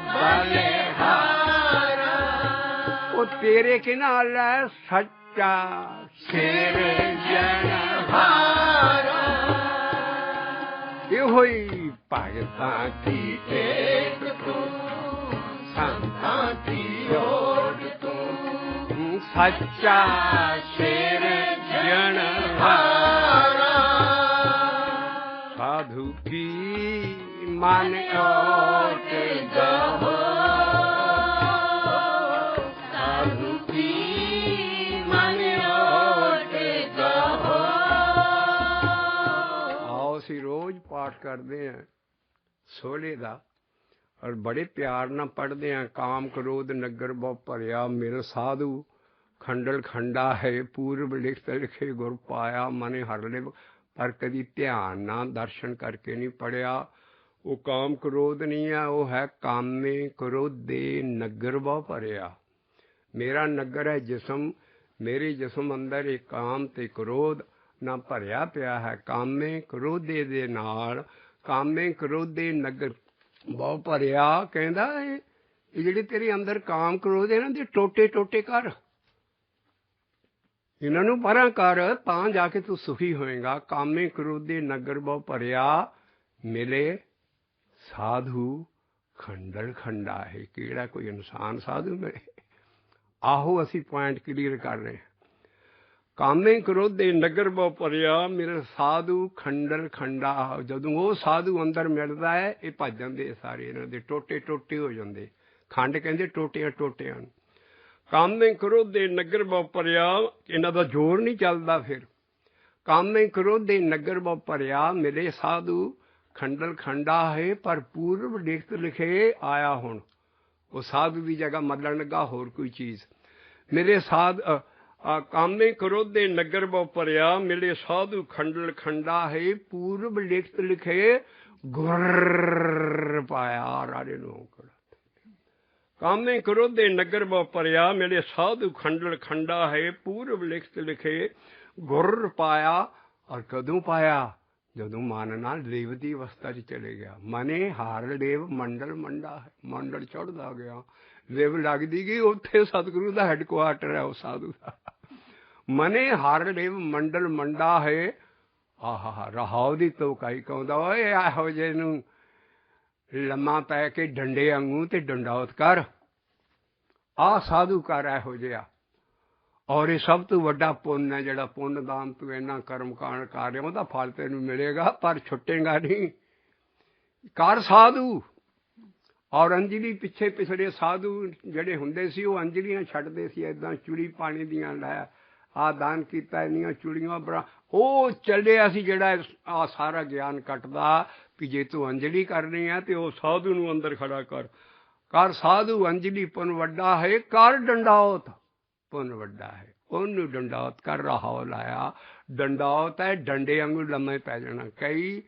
ਬਲਿਹਾਰਾ। ਉਹ ਤੇਰੇ ਕੇ ਨਾਲ ਹੈ ਸੱਚਾ ਸਿਰਜਣਹਾਰਾ। ਇਹੋ ਹੀ ਭਗਤਾਂ ਕੀ ਟੇਕ ਤੂੰ, ਸੰਤਾਂ ਦੀ ਓਟ ਤੂੰ, ਸੱਚਾ ਸਿਰਜਣਹਾਰਾ। ਸਾਧੂ ਕੀ मन ओट गहो साधु की मन ओट गहो। आओ ਅਸੀਂ ਰੋਜ਼ ਪਾਠ ਕਰਦੇ ਹਾਂ ਸੋਹਲੇ ਦਾ ਔਰ ਬੜੇ ਪਿਆਰ ਨਾਲ ਪੜ੍ਹਦੇ ਹਾਂ। ਕਾਮ ਕ੍ਰੋਧ ਨਗਰ ਬਹੁ ਭਰਿਆ ਮਿਲ ਸਾਧੂ ਖੰਡਲ ਖੰਡਾ ਹੈ ਪੂਰਬ ਲਿਖਤ ਲਿਖੇ ਗੁਰ ਪਾਇਆ ਮਨੇ ਹਰ ਲਿਵ। ਪਰ ਕਦੀ ਧਿਆਨ ਨਾਲ ਦਰਸ਼ਨ ਕਰਕੇ ਨਹੀਂ ਪੜ੍ਹਿਆ। ਉਹ ਕਾਮ ਕ੍ਰੋਧ ਨਹੀਂ ਹੈ, ਉਹ ਹੈ ਕਾਮੇ ਕ੍ਰੋਧੇ ਨਗਰ ਬਹੁ ਭਰਿਆ। ਮੇਰਾ ਨਗਰ ਹੈ ਜਿਸਮ, ਮੇਰੇ ਜਿਸਮ ਅੰਦਰ ਇਹ ਕਾਮ ਤੇ ਕ੍ਰੋਧ ਨਾ ਭਰਿਆ ਪਿਆ ਹੈ। ਕਾਮੇ ਕ੍ਰੋਧੇ ਦੇ ਨਾਲ ਕਾਮੇ ਕ੍ਰੋਧੇ ਨਗਰ ਬਹੁ ਭਰਿਆ। ਕਹਿੰਦਾ ਇਹ ਜਿਹੜੇ ਤੇਰੇ ਅੰਦਰ ਕਾਮ ਕ੍ਰੋਧ ਇਹਨਾਂ ਦੇ ਟੋਟੇ ਟੋਟੇ ਕਰ, ਇਹਨਾਂ ਨੂੰ ਪਰਾਂ ਕਰ, ਤਾਂ ਜਾ ਕੇ ਤੂੰ ਸੁਖੀ ਹੋਏਗਾ। ਕਾਮੇ ਕ੍ਰੋਧੇ ਨਗਰ ਬਹੁ ਭਰਿਆ ਮਿਲੇ ਸਾਧੂ ਖੰਡਲ ਖੰਡਾ ਹੈ। ਕਿਹੜਾ ਕੋਈ ਇਨਸਾਨ ਸਾਧੂ ਮਿਲੇ? ਆਹੋ ਅਸੀਂ ਪੁਆਇੰਟ ਕਲੀਅਰ ਕਰ ਰਹੇ ਹਾਂ। ਕਾਮੇ ਕ੍ਰੋਧੇ ਨਗਰ ਬਹੁ ਭਰਿਆ ਮਿਲ ਸਾਧੂ ਖੰਡਲ ਖੰਡਾ। ਜਦੋਂ ਉਹ ਸਾਧੂ ਅੰਦਰ ਮਿਲਦਾ ਹੈ ਇਹ ਭੱਜ ਜਾਂਦੇ ਸਾਰੇ, ਇਹਨਾਂ ਦੇ ਟੋਟੇ ਟੋਟੇ ਹੋ ਜਾਂਦੇ। ਖੰਡ ਕਹਿੰਦੇ ਟੋਟਿਆਂ ਟੋਟਿਆਂ ਨੂੰ। ਕਾਮੇ ਕ੍ਰੋਧੇ ਨਗਰ ਬਹੁ ਭਰਿਆ, ਇਹਨਾਂ ਦਾ ਜ਼ੋਰ ਨਹੀਂ ਚੱਲਦਾ। ਫਿਰ ਕਾਮੇ ਕ੍ਰੋਧੇ ਨਗਰ ਬਹੁ ਭਰਿਆ ਮਿਲੇ ਸਾਧੂ ਖੰਡਲ ਖੰਡਾ ਹੈ ਪਰ ਪੂਰਬ ਲਿਖਤ ਲਿਖੇ ਆਇਆ। ਹੁਣ ਉਹ ਸਾਧੂ ਦੀ ਜਗ੍ਹਾ ਮੱਲਣ ਲੱਗਾ ਹੋਰ ਕੋਈ ਚੀਜ਼। ਮੇਰੇ ਕਾਮੇ ਕ੍ਰੋਧੇ ਨਗਰ ਬਹੁ ਭਰਿਆ ਮਿਲੇ ਸਾਧੂ ਖੰਡਲ ਖੰਡਾ ਹੈ ਪੂਰਬ ਲਿਖਤ ਲਿਖੇ ਗੁਰ ਪਾਇਆ। ਰਾਜੇ ਨੂੰ ਕਾਮੇ ਕ੍ਰੋਧੇ ਨਗਰ ਬਹੁ ਭਰਿਆ ਮਿਲੇ ਸਾਧੂ ਖੰਡਲ ਖੰਡਾ ਹੈ ਪੂਰਬ ਲਿਖਤ ਲਿਖੇ ਗੁਰ ਪਾਇਆ। ਔਰ ਕਦੋਂ ਪਾਇਆ? ਜਦੋਂ ਮਨ ਨਾਲ ਦੇਵ ਦੀ ਅਵਸਥਾ 'ਚ ਚਲੇ ਗਿਆ। ਮਨੇ ਹਾਰ ਦੇਵ ਮੰਡਲ ਮੰਡਾ ਹੈ, ਮੰਡਲ ਚੜ੍ਹਦਾ ਗਿਆ, ਦੇਵ ਲੱਗਦੀ ਗਈ। ਉੱਥੇ ਸਤਿਗੁਰੂ ਦਾ ਹੈਡਕੁਆਰਟਰ ਹੈ ਉਹ ਸਾਧੂ ਦਾ। ਮਨੇ ਹਰ ਦੇਵ ਮੰਡਲ ਮੰਡਾ ਹੈ। ਆਹਾ ਰਹਾਉ ਦੀ ਤੋਕਾਈ ਕਹਿੰਦਾ ਓਏ ਇਹੋ ਜਿਹੇ ਨੂੰ ਲੰਮਾ ਪੈ ਕੇ ਡੰਡੇ ਵਾਂਗੂ ਤੇ ਡੰਡੌਤ ਕਰ। ਆਹ ਸਾਧੂ ਕਰ ਇਹੋ ਜਿਹਾ। ਔਰ ਇਹ ਸਭ ਤੋਂ ਵੱਡਾ ਪੁੰਨ ਹੈ ਜਿਹੜਾ ਪੁੰਨ ਦਾਨ ਤੂੰ ਇੰਨਾ ਕਰਮ ਕਾਂਡ ਕਰ ਰਿਹਾ ਉਹਦਾ ਫਲ ਤੈਨੂੰ ਮਿਲੇਗਾ ਪਰ ਛੁੱਟੇਗਾ ਨਹੀਂ। ਕਰ ਸਾਧੂ। ਔਰ ਅੰਜਲੀ ਪਿੱਛੇ ਪਿਛੜੇ ਸਾਧੂ ਜਿਹੜੇ ਹੁੰਦੇ ਸੀ ਉਹ ਅੰਜਲੀਆਂ ਛੱਡਦੇ ਸੀ ਏਦਾਂ ਚੂੜੀ ਪਾਣੀ ਦੀਆਂ ਲੈ ਆਹ ਦਾਨ ਕੀਤਾ ਇੰਨੀਆਂ ਚੂੜੀਆਂ ਬੜਾ। ਉਹ ਚੱਲਿਆ ਸੀ ਜਿਹੜਾ ਆਹ ਸਾਰਾ ਗਿਆਨ ਕੱਟਦਾ ਵੀ ਜੇ ਤੂੰ ਅੰਜਲੀ ਕਰਨੀ ਹੈ ਤੇ ਉਹ ਸਾਧੂ ਨੂੰ ਅੰਦਰ ਖੜਾ ਕਰ। ਕਰ ਸਾਧੂ ਅੰਜਲੀ ਪੁੰਨ ਵੱਡਾ ਹੈ। ਕਰ ਡੰਡੌਤ ਪੁੰਨ ਵੱਡਾ ਹੈ। ਉਹਨੂੰ ਡੰਡੌਤ ਕਰ। ਰਹਾਉ ਲਾਇਆ ਡੰਡੌਤ ਹੈ ਡੰਡੇ ਵਾਂਗੂ ਲੰਮੇ ਪੈ ਜਾਣਾ। ਕਈ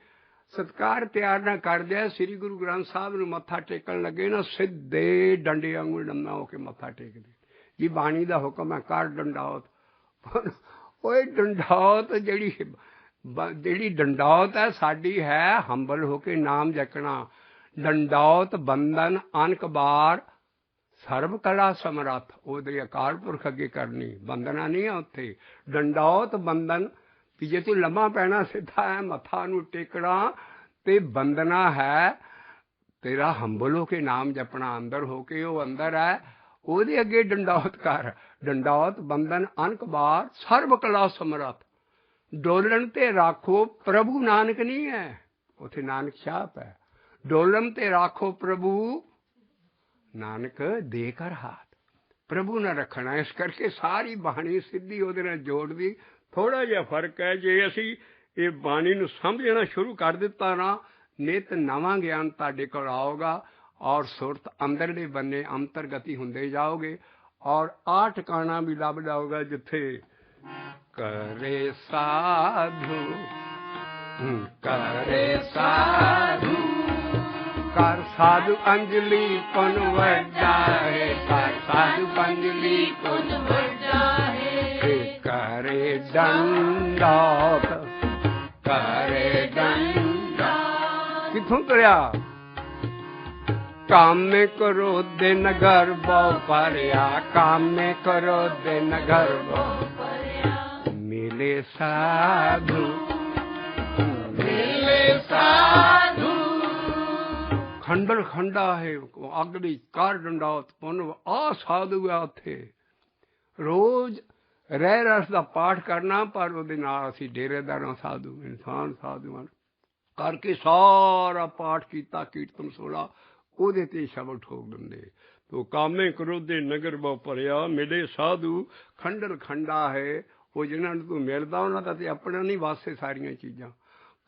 ਸਤਿਕਾਰ ਤਿਆਰ ਨਾ ਕਰਦੇ ਸ੍ਰੀ ਗੁਰੂ ਗ੍ਰੰਥ ਸਾਹਿਬ ਨੂੰ ਮੱਥਾ ਟੇਕਣ ਲੱਗੇ ਨਾ ਸਿੱਧੇ ਡੰਡੇ ਵਾਂਗੂ ਲੰਮਾ ਹੋ ਕੇ ਮੱਥਾ ਟੇਕਦੇ। ਜੀ ਬਾਣੀ ਦਾ ਹੁਕਮ ਹੈ ਕਰ ਡੰਡੌਤ। ਓਏ ਡੰਡੌਤ ਜਿਹੜੀ ਡੰਡੌਤ ਹੈ ਸਾਡੀ ਹੈ ਹੰਬਲ ਹੋ ਕੇ ਨਾਮ ਜਪਣਾ। ਡੰਡੌਤ ਬੰਧਨ ਅਨਕ ਬਾਰ ਸਰਬ ਕਲਾ ਸਮਰੱਥ। ਉਹਦੇ ਅਕਾਲ ਪੁਰਖ ਅੱਗੇ ਕਰਨੀ। ਬੰਧਨਾ ਨਹੀਂ ਹੈ ਉੱਥੇ। ਡੰਡੌਤ ਬੰਧਨ ਵੀ ਜੇ ਤੂੰ ਲੰਮਾ ਪੈਣਾ ਸਿੱਧਾ ਹੈ ਮੱਥਾ ਨੂੰ ਟੇਕਣਾ ਤੇ ਬੰਦਨਾ ਹੈ ਤੇਰਾ ਹੰਬਲ ਹੋ ਕੇ ਨਾਮ ਜਪਣਾ। ਅੰਦਰ ਹੋ ਕੇ ਉਹ ਅੰਦਰ ਹੈ ਉਹਦੇ ਅੱਗੇ ਡੰਡੌਤ ਕਰ। ਡੰਡੌਤ ਬੰਧਨ ਅਨਕ ਬਾਰ ਸਰਬ ਕਲਾ ਸਮਰੱਥ। ਡੋਲਣ ਤੇ ਰਾਖੋ ਪ੍ਰਭੂ ਨਾਨਕ ਨਹੀਂ ਹੈ ਉੱਥੇ ਨਾਨਕ ਛਾਪ ਹੈ। ਡੋਲਣ ਤੇ ਰਾਖੋ ਪ੍ਰਭੂ ਨਾਨਕ ਦੇ ਕਰ ਹਾਥ। ਪ੍ਰਭੂ ਨਾਲ ਰੱਖਣਾ। ਇਸ ਕਰਕੇ ਸਾਰੀ ਬਾਣੀ ਸਿੱਧੀ ਉਹਦੇ ਨਾਲ ਜੋੜਦੀ। ਥੋੜ੍ਹਾ ਜਿਹਾ ਫਰਕ ਹੈ। ਜੇ ਅਸੀਂ ਇਹ ਬਾਣੀ ਨੂੰ ਸਮਝਣਾ ਸ਼ੁਰੂ ਕਰ ਦਿੱਤਾ ਨਾ ਨਿਤ ਨਵਾਂ ਗਿਆਨ ਤੁਹਾਡੇ ਕੋਲ ਆਊਗਾ ਔਰ ਸੁਰਤ ਅੰਦਰਲੇ ਬੰਨੇ ਅੰਤਰਗਤੀ ਹੁੰਦੇ ਜਾਓਗੇ ਔਰ ਆਹ ਟਿਕਾਣਾ ਵੀ ਲੱਭ ਜਾਊਗਾ ਜਿੱਥੇ ਕਰੇ ਸਾਧੂ ਕਰੇ ਸਾਧੂ ਕਰ ਸਾਧੂ ਅੰਜਲੀ ਪੁੰਨ ਵੱਡਾ ਹੈ। ਕਰ ਸਾਧੂ ਅੰਜਲੀ ਪੁੰਨ ਵੱਡਾ ਹੈ। ਕਰੇ ਡੰਡੌਤ ਕਰੇ ਡੰਡੌਤ। ਕਿੱਥੋਂ ਤੁਰਿਆ? ਕਾਮੇ ਕ੍ਰੋਧੇ ਨਗਰ ਬਹੁ ਭਰਿਆ। ਕਾਮੇ ਕ੍ਰੋਧੇ ਨਗਰ ਬਹੁ ਭਰਿਆ ਮਿਲੇ ਸਾਧੂ ਮਿਲੇ ਸਾਧੂ ਖੰਡਲ ਖੰਡਾ ਹੈ। ਅਗਲੀ ਕਰ ਡੰਡੌਤ ਪੁੰਨ। ਆਹ ਸਾਧੂ ਆ ਉੱਥੇ। ਰੋਜ਼ ਰਹਿ ਰਸ ਦਾ ਪਾਠ ਕਰਨਾ ਪਰ ਉਹਦੇ ਨਾਲ ਅਸੀਂ ਡੇਰੇਦਾਰਾਂ ਸਾਧੂ ਇਨਸਾਨ ਸਾਧੂਆਂ करके सारा पाठ किया कीर्तन सोला ਉਹਦੇ ਤੇ ਸ਼ਬਦ ਠੋਕ ਦਿੰਦੇ। ਤੋ ਕਾਮੇ ਕ੍ਰੋਧੇ ਨਗਰ ਬਹੁ ਭਰਿਆ ਮਿਲੇ ਸਾਧੂ ਖੰਡਰ ਖੰਡਾ ਹੈ। ਉਹ ਜਿਹਨਾਂ ਨੂੰ ਤੂੰ ਮਿਲਦਾ ਉਹਨਾਂ ਦਾ ਤੇ ਆਪਣਾ ਨਹੀਂ ਵਾਸਤੇ ਸਾਰੀਆਂ ਚੀਜ਼ਾਂ।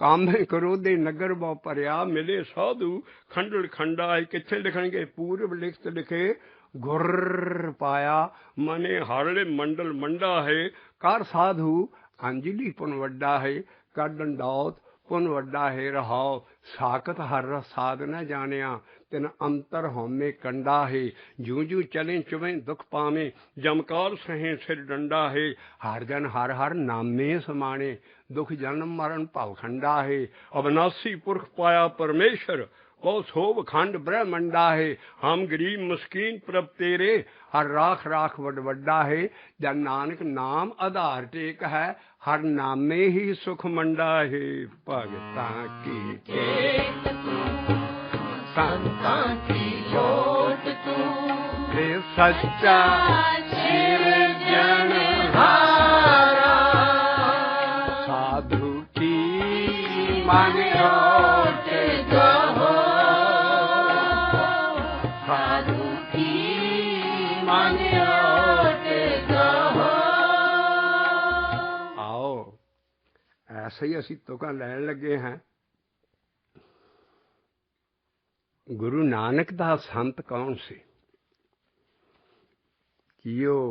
ਕਾਮੇ ਕ੍ਰੋਧੇ ਨਗਰ ਬਹੁ ਭਰਿਆ ਮਿਲੇ ਸਾਧੂ ਖੰਡਰ ਖੰਡਾ ਹੈ। ਕਿੱਥੇ ਲਿਖਣਗੇ? ਪੂਰਬ ਲਿਖਤ ਲਿਖੇ ਗੁਰ ਪਾਇਆ ਮਨੇ ਹਰਲੇ ਮੰਡਲ ਮੰਡਾ ਹੈ। ਕਰ ਸਾਧੂ ਅੰਜਲੀ ਪੁਨ ਵੱਡਾ ਹੈ। ਕਰ ਡੰਡੌਤ ਪੁਨ ਵੱਡਾ ਹੈ। ਰਹਾਓ ਸਾਕਤ ਹਰ ਰਸ ਸਾਧ न जानिया तिन अंतर होमे कंडा है। जूं जूं चलें चुवें दुख पावें जमकार सहें सिर डंडा है। हर जन हर हर नामे समाने दुख जन्म मरण भवखंडा है। अविनाशी पुरख पाया परमेश्वर बहु शोभ खंड ब्रह्मंडा है। हम गरीब मुस्कीन प्रभ तेरे हर राख राख वडवड्डा है। जन नानक नाम आधार टेक है हर नामे ही सुख मंडा है। भगतां की टेक तू संतां की लोट तू हे सच्चा सिरजनहारा साधु की मन ओट कहो साधु की मन ओट कहो। आओ ऐसे ही असी तुका लैन लगे हैं। गुरु नानक दा संत कौन सी? कि ਉਹ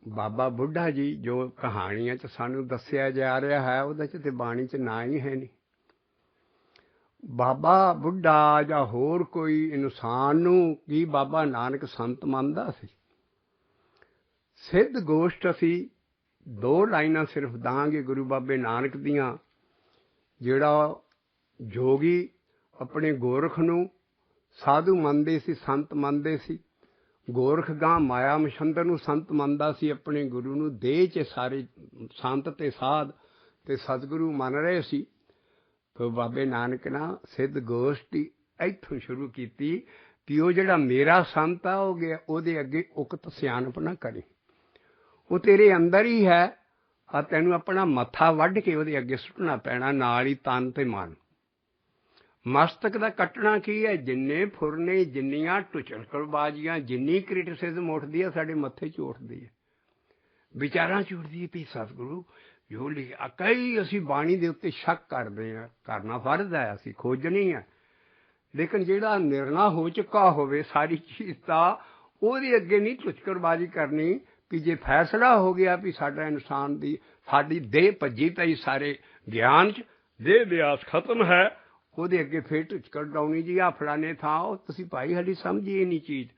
ਬਾਬਾ ਬੁੱਢਾ ਜੀ ਜੋ ਕਹਾਣੀਆਂ 'ਚ ਸਾਨੂੰ ਦੱਸਿਆ ਜਾ ਰਿਹਾ ਹੈ ਉਹਦੇ 'ਚ ਤੇ ਬਾਣੀ 'ਚ ਨਾਂ ਹੀ ਹੈ ਨਹੀਂ। ਬਾਬਾ ਬੁੱਢਾ ਜਾਂ ਹੋਰ ਕੋਈ ਇਨਸਾਨ ਨੂੰ ਕੀ ਬਾਬਾ ਨਾਨਕ ਸੰਤ ਮੰਨਦਾ ਸੀ? ਸਿੱਧ ਗੋਸ਼ਟ ਅਸੀਂ 2 ਲਾਈਨਾਂ ਸਿਰਫ ਦਾਂਗੇ ਗੁਰੂ ਬਾਬੇ ਨਾਨਕ ਦੀਆਂ। ਜਿਹੜਾ ਜੋਗੀ ਆਪਣੇ ਗੋਰਖ ਨੂੰ ਸਾਧੂ ਮੰਨਦੇ ਸੀ, ਸੰਤ ਮੰਨਦੇ ਸੀ। ਗੋਰਖ ਗਾਂ ਮਾਇਆ ਮਛੰਦਰ ਨੂੰ ਸੰਤ ਮੰਨਦਾ ਸੀ। ਆਪਣੇ ਗੁਰੂ ਨੂੰ ਦੇਹ 'ਚ ਸਾਰੇ ਸੰਤ ਤੇ ਸਾਧ ਤੇ ਸਤਿਗੁਰੂ ਮੰਨ ਰਹੇ ਸੀ। ਤੋ ਬਾਬੇ ਨਾਨਕ ਨੇ ਸਿੱਧ ਗੋਸ਼ਟੀ ਇੱਥੋਂ ਸ਼ੁਰੂ ਕੀਤੀ ਕਿ ਉਹ ਜਿਹੜਾ ਮੇਰਾ ਸੰਤ ਆ ਉਹ ਗਿਆ ਉਹਦੇ ਅੱਗੇ ਉਕਤ ਸਿਆਣਪ ਨਾ ਕਰੀ। ਉਹ ਤੇਰੇ ਅੰਦਰ ਹੀ ਹੈ ਆ। ਤੈਨੂੰ ਆਪਣਾ ਮੱਥਾ ਵੱਢ ਕੇ ਉਹਦੇ ਅੱਗੇ ਸੁੱਟਣਾ ਪੈਣਾ, ਨਾਲ ਹੀ ਤਨ ਤੇ ਮਨ। ਮਸਤਕ ਦਾ ਕੱਟਣਾ ਕੀ ਹੈ? ਜਿੰਨੇ ਫੁਰਨੇ, ਜਿੰਨੀਆਂ ਟੁਚਲਕੜਬਾਜ਼ੀਆਂ, ਜਿੰਨੀ ਕ੍ਰਿਟਿਸਿਜ਼ਮ ਉੱਠਦੀ ਹੈ ਸਾਡੇ ਮੱਥੇ 'ਚ ਉੱਠਦੀ ਹੈ, ਵਿਚਾਰਾਂ 'ਚ ਉੱਠਦੀ ਹੈ ਵੀ ਸਤਿਗੁਰੂ ਜੋ ਲਿਖਿਆ। ਕਈ ਅਸੀਂ ਬਾਣੀ ਦੇ ਉੱਤੇ ਸ਼ੱਕ ਕਰਦੇ ਹਾਂ, ਕਰਨਾ ਫਰਜ਼ ਹੈ, ਅਸੀਂ ਖੋਜਣੀ ਹੈ। ਲੇਕਿਨ ਜਿਹੜਾ ਨਿਰਣਾ ਹੋ ਚੁੱਕਾ ਹੋਵੇ ਸਾਰੀ ਚੀਜ਼ ਦਾ, ਉਹਦੇ ਅੱਗੇ ਨਹੀਂ ਟੁਚਕੜਬਾਜ਼ੀ ਕਰਨੀ। ਵੀ ਜੇ ਫੈਸਲਾ ਹੋ ਗਿਆ ਵੀ ਸਾਡਾ ਇਨਸਾਨ ਦੀ ਸਾਡੀ ਦੇਹ ਭੱਜੀ ਪਈ ਸਾਰੇ ਗਿਆਨ 'ਚ, ਦੇਹ ਵਿਆਸ ਖਤਮ ਹੈ, ਉਹਦੇ ਅੱਗੇ ਫਿਰ ਝੁਚਕੜ ਡਾਉਣੀ ਜੀ ਆ ਫਲਾਣੇ ਥਾਂ। ਉਹ ਤੁਸੀਂ ਭਾਈ ਹਾਲੀ ਸਮਝੀਏ ਨਹੀਂ ਚੀਜ਼।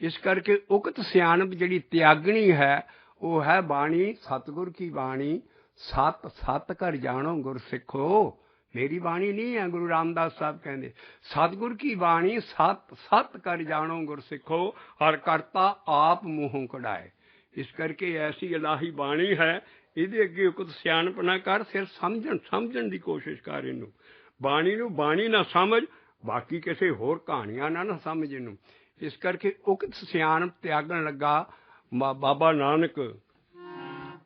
ਇਸ ਕਰਕੇ ਉਕਤ ਸਿਆਣਪ ਜਿਹੜੀ ਤਿਆਗਣੀ ਹੈ ਉਹ ਹੈ ਬਾਣੀ, ਸਤਿਗੁਰ ਕੀ ਬਾਣੀ। ਸਤ ਸਤ ਘਰ ਜਾਣੋ ਗੁਰ ਸਿੱਖੋ। ਮੇਰੀ ਬਾਣੀ ਨਹੀਂ ਹੈ। ਗੁਰੂ ਰਾਮਦਾਸ ਸਾਹਿਬ ਕਹਿੰਦੇ ਸਤਿਗੁਰ ਕੀ ਬਾਣੀ ਸਤ ਸਤ ਘਰ ਜਾਣੋ ਗੁਰ ਸਿੱਖੋ ਹਰ ਕਰਤਾ ਆਪ ਮੂੰਹੋਂ ਕਢਾਏ। ਇਸ ਕਰਕੇ ਐਸੀ ਇਲਾਹੀ ਬਾਣੀ ਹੈ, ਇਹਦੇ ਅੱਗੇ ਉਕਤ ਸਿਆਣਪ ਨਾ ਕਰ, ਸਿਰਫ ਸਮਝਣ ਦੀ ਕੋਸ਼ਿਸ਼ ਕਰ। ਇਹਨੂੰ ਬਾਣੀ ਨੂੰ ਬਾਣੀ ਨਾ ਸਮਝ, ਬਾਕੀ ਕਿਸੇ ਹੋਰ ਕਹਾਣੀਆਂ ਨਾ ਸਮਝ ਇਹਨੂੰ। ਇਸ ਕਰਕੇ ਉਕਤ ਸਿਆਣਪ ਤਿਆਗਣ ਲੱਗਾ ਬਾਬਾ ਨਾਨਕ।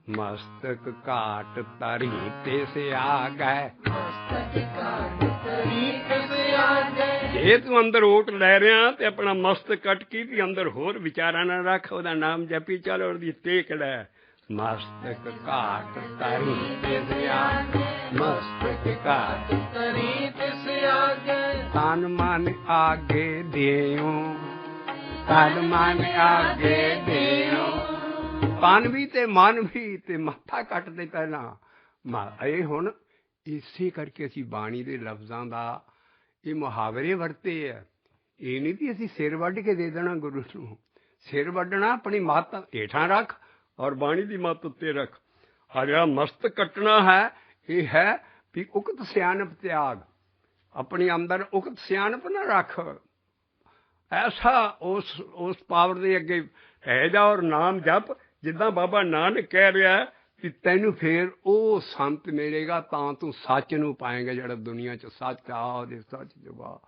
ਮਸਤਕ ਘਾਟ ਤਰੀ ਤੇ ਸਿਆ ਗਏ। ਜੇ ਤੂੰ ਅੰਦਰ ਓਟ ਲੈ ਰਿਹਾ ਤੇ ਆਪਣਾ ਮਸਤਕ ਕੱਟ ਕੇ ਵੀ ਅੰਦਰ ਹੋਰ ਵਿਚਾਰਾਂ ਨਾ ਰੱਖ, ਉਹਦਾ ਨਾਮ ਜਪੀ ਚੱਲ, ਉਹਦੀ ਟੇਕ ਲੈ। ਮਸਤਕ ਘਾਟ ਤਰੀ ਤੇ ਸਿਆ ਗਏ, ਮਸਤਕ ਘਾਟ ਤਰੀ ਤੇ ਸਿਆ ਗਏ। ਤਨ ਮਨ ਆਗੇ ਦਿਓ, ਤਨ ਮਨ ਆਗੇ ਦਿਓ। ਤਨ ਵੀ ਤੇ ਮਨ ਵੀ ਤੇ ਮੱਥਾ ਕੱਟਦੇ ਪਹਿਲਾਂ। ਇਹ ਹੁਣ ਇਸੇ ਕਰਕੇ ਅਸੀਂ ਬਾਣੀ ਦੇ ਲਫ਼ਜ਼ਾਂ ਦਾ ਇਹ ਮੁਹਾਵਰੇ ਵਰਤੇ ਹੈ। ਇਹ ਨਹੀਂ ਵੀ ਅਸੀਂ ਸਿਰ ਵੱਢ ਕੇ ਦੇ ਦੇਣਾ ਗੁਰੂ ਨੂੰ। ਸਿਰ ਵੱਢਣਾ ਆਪਣੀ ਮੱਤ ਹੇਠਾਂ ਰੱਖ ਔਰ ਬਾਣੀ ਦੀ ਮੱਤ ਉੱਤੇ ਰੱਖ। ਆ ਜਿਹੜਾ ਮਸਤਕ ਕੱਟਣਾ ਹੈ ਇਹ ਹੈ ਵੀ ਉਕਤ ਸਿਆਣਪ ਤਿਆਗ। ਆਪਣੇ ਅੰਦਰ ਉਕਤ ਸਿਆਣਪ ਨਾ ਰੱਖ। ਐਸਾ ਉਸ ਪਾਵਰ ਦੇ ਅੱਗੇ ਹੈ ਜਾ ਔਰ ਨਾਮ ਜਪ, ਜਿੱਦਾਂ ਬਾਬਾ ਨਾਨਕ ਕਹਿ ਰਿਹਾ ਵੀ ਤੈਨੂੰ ਫੇਰ ਉਹ ਸੰਤ ਮਿਲੇਗਾ ਤਾਂ ਤੂੰ ਸੱਚ ਨੂੰ ਪਾਏਂਗਾ ਜਿਹੜਾ ਦੁਨੀਆ 'ਚ ਸੱਚ ਆ। ਉਹਦੇ ਸੱਚ ਜਵਾ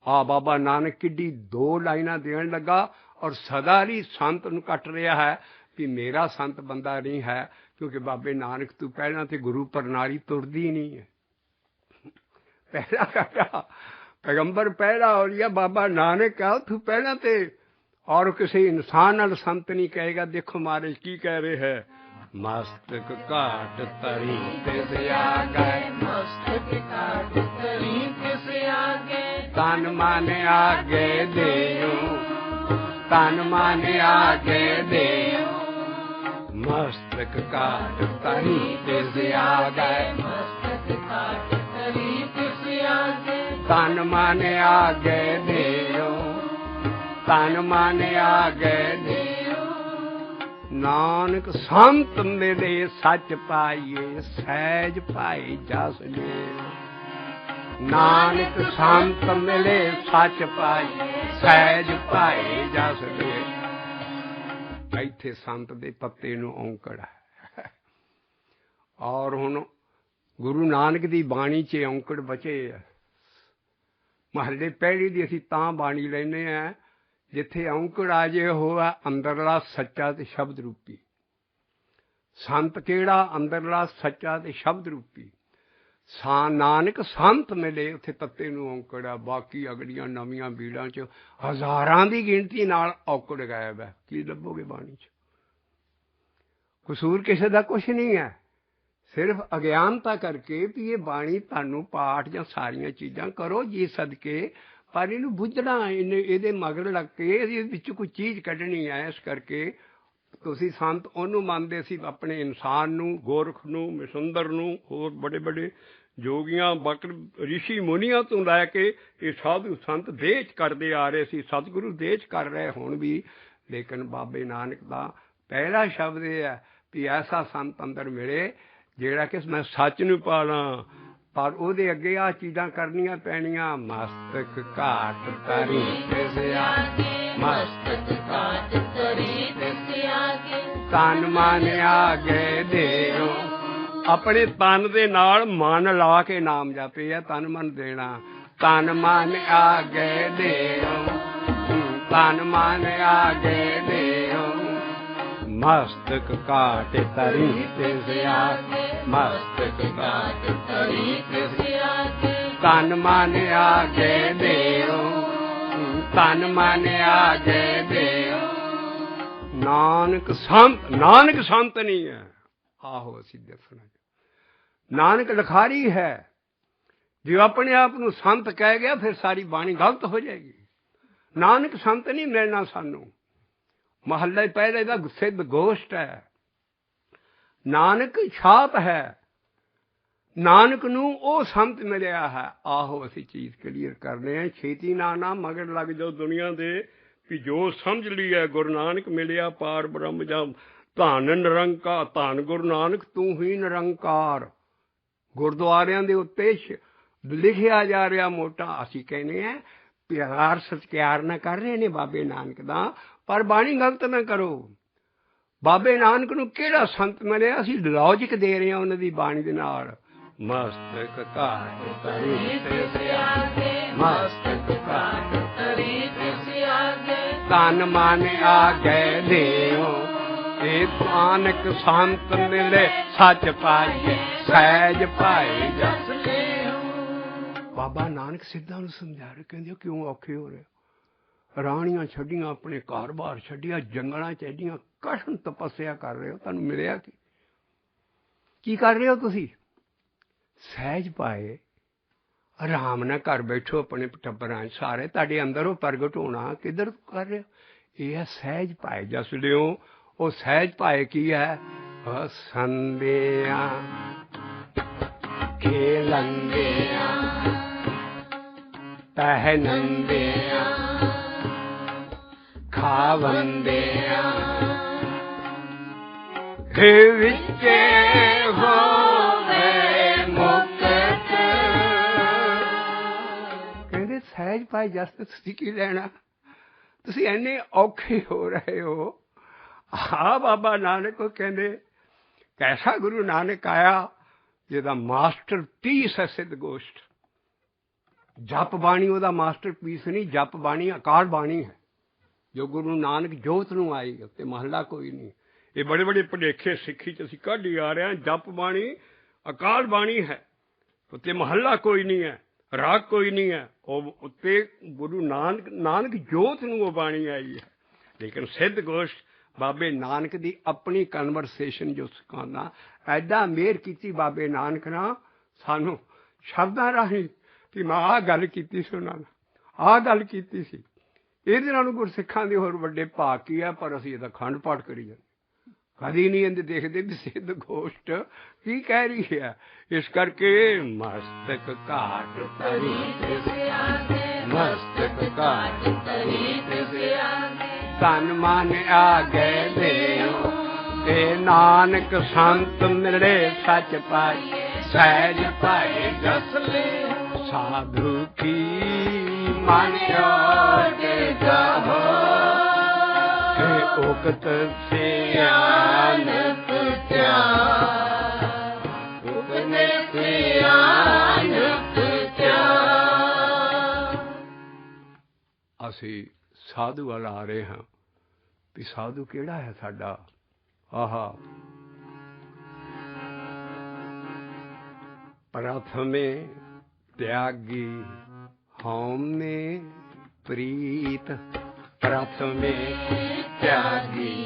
ਆ ਬਾਬਾ ਨਾਨਕ ਕਿੱਡੀ 2 ਲਾਈਨਾਂ ਦੇਣ ਲੱਗਾ ਔਰ ਸਦਾ ਲਈ ਸੰਤ ਨੂੰ ਕੱਟ ਰਿਹਾ ਹੈ ਵੀ ਮੇਰਾ ਸੰਤ ਬੰਦਾ ਨਹੀਂ ਹੈ, ਕਿਉਂਕਿ ਬਾਬੇ ਨਾਨਕ ਤੋਂ ਪਹਿਲਾਂ ਤੇ ਗੁਰੂ ਪ੍ਰਣਾਲੀ ਤੁਰਦੀ ਨਹੀਂ ਹੈ। पहला कहता पैगंबर पहला हो लिया बाबा नानक क्या तू पहला ते और किसी इंसान नाल संत नहीं कहेगा। देखो महाराज की कह रहे हैं मस्तक काट तरी ते आ गए मस्तक काट तरी से आगे तन मन आगे देयो तन मन आगे देयो मस्तक काट तरी ते आ गए मस्तक काट तरी से आगे तन मन आगे देयो तन मन आगे देयो नानक संत मिले सच पाइए सहज पाई जस ले नानक संत मिले सच पाइए सहज पाई जस ले ਇੱਥੇ ਸੰਤ ਦੇ ਪੱਤੇ ਨੂੰ ਔਂਕੜ ਹੈ ਔਰ ਹੁਣ ਗੁਰੂ ਨਾਨਕ ਦੀ ਬਾਣੀ 'ਚ ਔਂਕੜ ਬਚੇ ਆ। ਮਹੱਲੇ ਪਹਿਲੀ ਦੀ ਅਸੀਂ ਤਾਂ ਬਾਣੀ ਲੈਂਦੇ ਹਾਂ ਜਿੱਥੇ ਔਂਕੜ ਆ ਜੇ ਉਹ ਆ ਅੰਦਰਲਾ ਸੱਚਾ ਤੇ ਸ਼ਬਦ ਰੂਪੀ। ਸੰਤ ਕਿਹੜਾ ਅੰਦਰਲਾ ਸੱਚਾ ਤੇ ਸ਼ਬਦ ਰੂਪੀ। ਨਾਨਕ ਸੰਤ ਮਿਲੇ ਉੱਥੇ ਤੱਤੇ ਨੂੰ ਔਂਕੜ ਆ। ਬਾਕੀ ਅਗਲੀਆਂ ਨਵੀਆਂ ਬੀੜਾਂ 'ਚ ਹਜ਼ਾਰਾਂ ਦੀ ਗਿਣਤੀ ਨਾਲ ਔਕੜ ਗਾਇਬ ਹੈ। ਕੀ ਲੱਭੋਗੇ ਬਾਣੀ 'ਚ? ਕਸੂਰ ਕਿਸੇ ਦਾ ਕੁਛ ਨਹੀਂ ਹੈ, ਸਿਰਫ ਅਗਿਆਨਤਾ ਕਰਕੇ ਵੀ ਇਹ ਬਾਣੀ ਤੁਹਾਨੂੰ ਪਾਠ ਜਾਂ ਸਾਰੀਆਂ ਚੀਜ਼ਾਂ ਕਰੋ ਜੀ ਸਦਕੇ, ਪਰ ਇਹਨੂੰ ਬੁੱਝਣਾ ਇਹਦੇ ਮਗਰ ਲੱਗ ਕੇ ਇਹਦੇ ਵਿੱਚ ਕੋਈ ਚੀਜ਼ ਕੱਢਣੀ ਹੈ। ਇਸ ਕਰਕੇ ਤੁਸੀਂ ਸੰਤ ਉਹਨੂੰ ਮੰਨਦੇ ਸੀ ਆਪਣੇ ਇਨਸਾਨ ਨੂੰ, ਗੋਰਖ ਨੂੰ, ਮਸੁੰਦਰ ਨੂੰ, ਹੋਰ ਬੜੇ ਬੜੇ ਜੋਗੀਆਂ ਬਕਰ ਰਿਸ਼ੀ ਮੁਨੀਆਂ ਤੋਂ ਲੈ ਕੇ ਇਹ ਸਾਧੂ ਸੰਤ ਦੇਹ 'ਚ ਕਰਦੇ ਆ ਰਹੇ ਸੀ, ਸਤਿਗੁਰੂ ਦੇਹ 'ਚ ਕਰ ਰਹੇ ਹੁਣ ਵੀ। ਲੇਕਿਨ ਬਾਬੇ ਨਾਨਕ ਦਾ ਪਹਿਲਾ ਸ਼ਬਦ ਇਹ ਹੈ ਵੀ ਐਸਾ ਸੰਤ ਅੰਦਰ ਮਿਲੇ ਜਿਹੜਾ ਕਿ ਮੈਂ ਸੱਚ ਨੂੰ ਪਾਲਾਂ, ਪਰ ਉਹਦੇ ਅੱਗੇ ਆਹ ਚੀਜ਼ਾਂ ਕਰਨੀਆਂ ਪੈਣੀਆਂ। ਮਸਤਕ ਘਾਟ ਤਰੀ ਤੇ ਆਗੇ ਮਸਤਕ ਕਾਟ ਤਰੀ ਤੇ ਆਗੇ ਤਨ ਮਨ ਆਗੇ ਦੇਓ ਆਪਣੇ ਤਨ ਦੇ ਨਾਲ ਮਨ ਲਾ ਕੇ ਨਾਮ ਜਾਪੇ ਆ। ਤਨ ਮਨ ਦੇਣਾ ਤਨ ਮਨ ਆਗੇ ਦੇਓ ਤਨ ਮਨ ਆਗੇ ਦੇਓ ਮਸਤਕ ਕਾਟ ਤਰੀ ਤੇ ਆਗੇ ਮਸਤਕ ਕਾਟ ਤਰੀ ਤੇ ਆਗੇ ਤਨ ਮਨ ਆਗੇ ਦੇਓ ਤਨ ਮਨ ਆਗੇ ਦੇਓ ਨਾਨਕ ਸੰਤ ਨਹੀਂ ਹੈ। ਆਹੋ ਅਸੀਂ ਦੱਸਣਾ ਨਾਨਕ ਲਿਖਾਰੀ ਹੈ। ਜੋ ਆਪਣੇ ਆਪ ਨੂੰ ਸੰਤ ਕਹਿ ਗਿਆ ਫਿਰ ਸਾਰੀ ਬਾਣੀ ਗਲਤ ਹੋ ਜਾਏਗੀ। ਨਾਨਕ ਸੰਤ ਨਹੀਂ ਮਿਲਣਾ ਸਾਨੂੰ। ਮਹੱਲੇ ਪਹਿਲੇ ਦਾ ਸਿੱਧ ਗੋਸ਼ਟ ਹੈ। ਨਾਨਕ ਛਾਪ ਹੈ। ਨਾਨਕ ਨੂੰ ਉਹ ਸੰਤ ਮਿਲਿਆ ਹੈ। ਆਹੋ ਅਸੀਂ ਚੀਜ਼ ਕਲੀਅਰ ਕਰਨੇ ਆ। ਛੇਤੀ ਨਾ ਮਗਰ ਲੱਗ ਜਾਓ ਦੁਨੀਆ ਦੇ ਵੀ ਜੋ ਸਮਝ ਲਈ ਹੈ ਗੁਰੂ ਨਾਨਕ ਮਿਲਿਆ ਪਾਰ ਬ੍ਰਹਮ ਜਾਂ ਧੰਨ ਨਿਰੰਕਾਰ। ਧੰਨ ਗੁਰੂ ਨਾਨਕ ਤੂੰ ਹੀ ਨਿਰੰਕਾਰ। ਗੁਰਦੁਆਰਿਆਂ ਦੇ ਉੱਤੇ ਲਿਖਿਆ ਜਾ ਰਿਹਾ ਮੋਟਾ। ਅਸੀਂ ਕਹਿੰਦੇ ਹਾਂ ਪਿਆਰ ਸਤਿਕਾਰ ਨਾ ਕਰ ਰਹੇ ਨੇ ਬਾਬੇ ਨਾਨਕ ਦਾ, ਪਰ ਬਾਣੀ ਗਲਤ ਨਾ ਕਰੋ। ਬਾਬੇ ਨਾਨਕ ਨੂੰ ਕਿਹੜਾ ਸੰਤ ਮਿਲਿਆ? ਅਸੀਂ ਲੌਜਿਕ ਦੇ ਰਹੇ ਹਾਂ ਉਹਨਾਂ ਦੀ ਬਾਣੀ ਦੇ ਨਾਲ। ਮਸਤਕ ਕਾਟ ਤਰੀ ਤੇ ਆਗੇ ਮਸਤਕ ਕਾਟ ਤਰੀ ਤੇ ਆਗੇ ਤਨ ਮਨ ਆਗੇ ਦੇਓ ਇਹ ਨਾਨਕ ਸੰਤ ਮਿਲੇ ਸੱਚ ਪਾਈਏ ਸਹਿਜ ਪਾਏ ਜਸ ਲਿਓ। ਬਾਬਾ ਨਾਨਕ ਸਿੱਧਾਂ ਨੂੰ ਸਮਝਾ ਰਹੇ, ਕਹਿੰਦੇ ਕਿਉਂ ਔਖੇ ਹੋ ਰਹੇ? ਰਾਣੀਆਂ ਛੱਡੀਆਂ, ਆਪਣੇ ਘਰ-ਬਾਰ ਛੱਡੀਆਂ, ਜੰਗਲਾਂ 'ਚ ਐਡੀਆਂ ਕਠਿਨ ਤਪੱਸਿਆ ਕਰ ਰਹੇ ਹੋ, ਤੁਹਾਨੂੰ ਮਿਲਿਆ ਕੀ ਕਰ ਰਹੇ ਹੋ ਤੁਸੀਂ? ਸਹਿਜ ਪਾਏ ਆਰਾਮ ਨਾਲ ਘਰ ਬੈਠੋ ਆਪਣੇ ਟੱਬਰਾਂ 'ਚ ਸਾਰੇ ਤੁਹਾਡੇ ਅੰਦਰ ਉਹ ਪ੍ਰਗਟ ਹੋਣਾ ਕਿੱਧਰ ਕਰ ਰਹੇ ਹੋ? ਇਹ ਹੈ ਸਹਿਜ ਪਾਏ ਜਸ ਲਿਓ। ਉਹ ਸਹਿਜ ਪਾਏ ਕੀ ਹੈ? ਹੱਸੰਦਿਆਂ ਖੇਲੰਦਿਆਂ ਪਹਿਨੰਦਿਆਂ ਖਾਵੰਦਿਆਂ हे ਵਿਚੇ ਹੋਵੇ ਮੁਕਤ। ਕਹਿੰਦੇ ਸਹਿਜ ਪਾਏ ਜਸ ਤੁਸੀਂ ਕੀ ਲੈਣਾ? ਤੁਸੀਂ ਇੰਨੇ ਔਖੇ ਹੋ ਰਹੇ ਹੋ। ਹਾਂ ਬਾਬਾ ਨਾਨਕ ਕਹਿੰਦੇ ਕੈਸਾ ਗੁਰੂ ਨਾਨਕ ਆਇਆ ਜਿਹਦਾ ਮਾਸਟਰ ਪੀਸ ਹੈ ਸਿੱਧ ਗੋਸ਼ਟ। ਜਪ ਬਾਣੀ ਉਹਦਾ ਮਾਸਟਰ ਪੀਸ ਨਹੀਂ, ਜਪ ਬਾਣੀ ਅਕਾਲ ਬਾਣੀ ਹੈ ਜੋ ਗੁਰੂ ਨਾਨਕ ਜੋਤ ਨੂੰ ਆਈ। ਉੱਤੇ ਮਹੱਲਾ ਕੋਈ ਨਹੀਂ। ਇਹ ਬੜੇ ਬੜੇ ਭੁਲੇਖੇ ਸਿੱਖੀ 'ਚ ਅਸੀਂ ਕੱਢ ਹੀ ਆ ਰਹੇ ਹਾਂ। ਜਪ ਬਾਣੀ ਅਕਾਲ ਬਾਣੀ ਹੈ, ਉੱਤੇ ਮਹੱਲਾ ਕੋਈ ਨਹੀਂ ਹੈ। ਰਾਗ ਕੋਈ ਨਹੀਂ ਹੈ। ਉਹ ਉੱਤੇ ਗੁਰੂ ਨਾਨਕ ਜੋਤ ਨੂੰ ਉਹ ਬਾਣੀ ਆਈ ਹੈ। ਲੇਕਿਨ ਸਿੱਧ ਗੋਸ਼ਟ ਬਾਬੇ ਨਾਨਕ ਦੀ ਆਪਣੀ ਕਨਵਰਸੇਸ਼ਨ ਜੋ ਸਿਖਾਉਂਦਾ, ਐਡਾ ਮਿਹਰ ਕੀਤੀ ਬਾਬੇ ਨਾਨਕ ਨਾਲ ਸਾਨੂੰ ਸ਼ਬਦਾਂ ਰਾਹੀਂ ਕਿ ਮੈਂ ਆਹ ਗੱਲ ਕੀਤੀ ਸੀ, ਉਹਨਾਂ ਨਾਲ ਆਹ ਗੱਲ ਕੀਤੀ ਸੀ। ਇਹਦੇ ਨਾਲੋਂ ਗੁਰਸਿੱਖਾਂ ਦੇ ਹੋਰ ਵੱਡੇ ਭਾਗ ਕੀ ਹੈ? ਪਰ ਅਸੀਂ ਇਹਦਾ ਖੰਡ ਪਾਠ ਕਰੀ ਜਾਂਦੇ, ਕਦੀ ਨਹੀਂ ਇਹਦੇ ਦੇਖਦੇ ਵੀ ਸਿੱਧ ਗੋਸ਼ਟ ਕੀ ਕਹਿ ਰਹੀ ਹੈ। ਇਸ ਕਰਕੇ ਮਸਤਕ ਘਾਟ ਤਰੀ ਮਸਤਕ ਘਾਟ ਤਰੀ ਤਨ ਮਨ ਆ ਗਏ ਦੇਉ ਤੇ ਨਾਨਕ ਸੰਤ ਮਿਲੇ ਸੱਚ ਪਾਈ ਸਹਿਜ ਪਾਏ ਜਸ ਲੈ ਸਾਧੂ ਕੀ ਮਨ ਜੋੜ ਗਾਹੋ ਉਕਤ ਸਿਆਨਪ ਧਿਆਨ ਉਕਨੇ ਸਿਆਨਪ ਧਿਆਨ। ਅਸੀਂ ਸਾਧੂ ਵੱਲ ਆ ਰਹੇ ਹਾਂ ਵੀ ਸਾਧੂ ਕਿਹੜਾ ਹੈ ਸਾਡਾ। ਆਹਾ ਪ੍ਰਥਮੇ ਤਿਆਗੀ ਹਉਮੈ ਪ੍ਰੀਤ ਪ੍ਰਥਮੇ त्यागी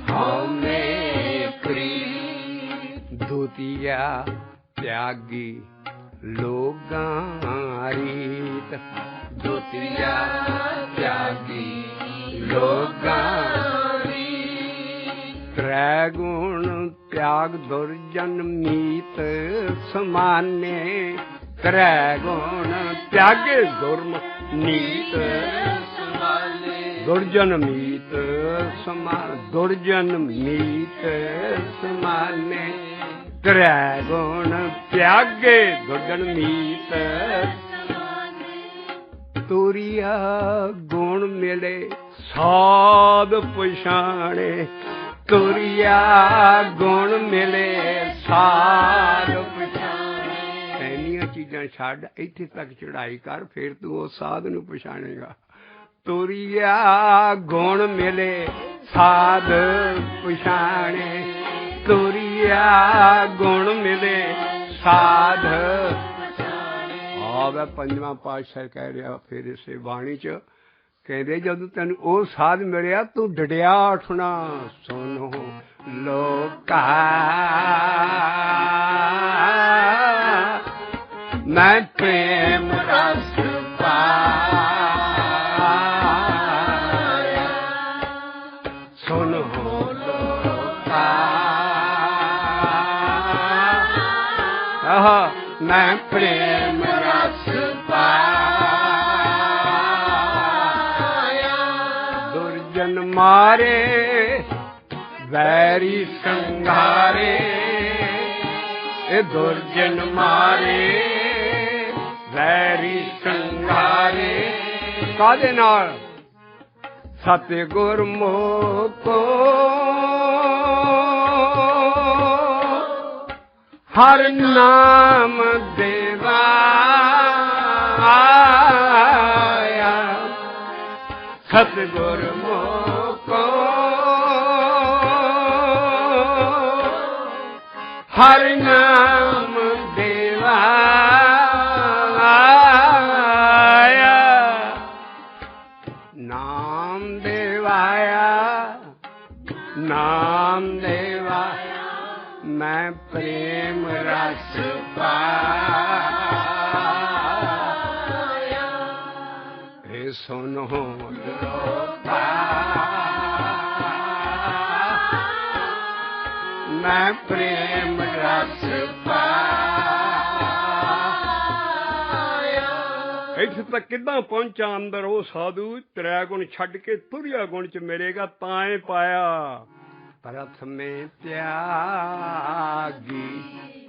हमें प्रीत द्वितीया त्यागी लोगारीत द्वितीया त्यागी लोगारीत त्रैगुण त्याग दुर्जन मीत समाने त्रैगुण त्यागे दुर्म नीत दुर्जन मीत समान दुर्जन मीत समाने त्रै गुण त्यागे दुर्जन मीत तुरिया गुण मिले साध पछाणे तुरिया गुण मिले साध पछाणे। इन्नियां चीजां छड्ड इत्थे तक चढ़ाई कर, फिर तू उस साध नूं पछाणेगा। तुरिया गुण मिले साध पछाणे तुरिया गुण मिले साध आवे। पंजवां पातशाह कह रहा फिर इसे बाणी च कहते जदों तैनूं ਉਹ ਸਾਧ ਮਿਲਿਆ तू डडिया उठना सुनो लोका मैं प्रेम रस मैं प्रेम रस पाया दुर्जन मारे वैरी संघारे दुर्जन मारे वैरी संघारे कादे नाल सतगुर मोह को हर नाम देवाया सतगुर मोको हर नाम देवाया नाम देवाया नाम देवाया मैं प्रेम रस पाया हे सुनो द्रोपा मैं प्रेम रस पाया। इत्थे तक किदां पहुंचा अंदर वो साधु त्रै गुण छड्ड के तुरिया गुण च मिलेगा ताए पाया। प्रथमे त्यागी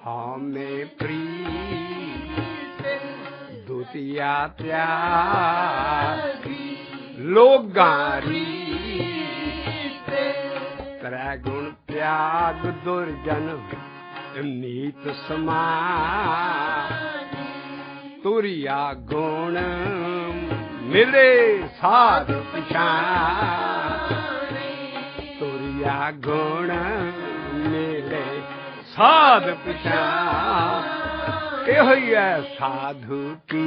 हमें प्रीत द्वितीया त्यागी लोगारी त्रै गुण त्याग दुर्जन नीत समान तुरिया गुण मिले साध पछाण तुरिया गुण मिले साध पछाण ਇਹੋ ਹੀ ਹੈ ਸਾਧੂ ਕੀ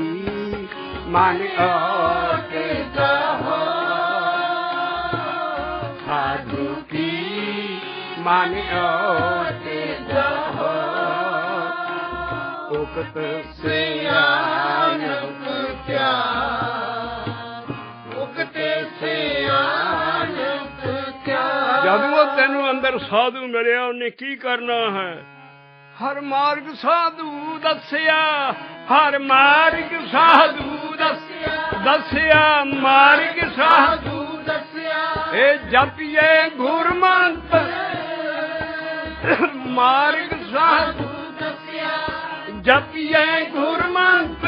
ਮਨ ਓਟ ਗਾਹੋ ਸਾਧੂ ਕੀ ਮਨ ਓਟ ਗਾਹੋ ਉਕਤ ਸਿਆਣਪ ਕਿਆ ਉਕਤੇ ਸਿਆਣਪ ਕਿਆ। ਜਦੋਂ ਤੈਨੂੰ ਅੰਦਰ ਸਾਧੂ ਮਿਲਿਆ ਉਹਨੇ ਕੀ ਕਰਨਾ ਹੈ? ਹਰ ਮਾਰਗ ਸਾਧੂ ਦੱਸਿਆ ਹਰ ਮਾਰਗ ਸਾਧੂ ਦੱਸਿਆ ਮਾਰਗ ਸਾਧੂ ਦੱਸਿਆ ਇਹ ਜਪੀਏ ਗੁਰਮੰਤ ਮਾਰਗ ਸਾਧੂ ਦੱਸਿਆ ਜਪੀਏ ਗੁਰਮੰਤ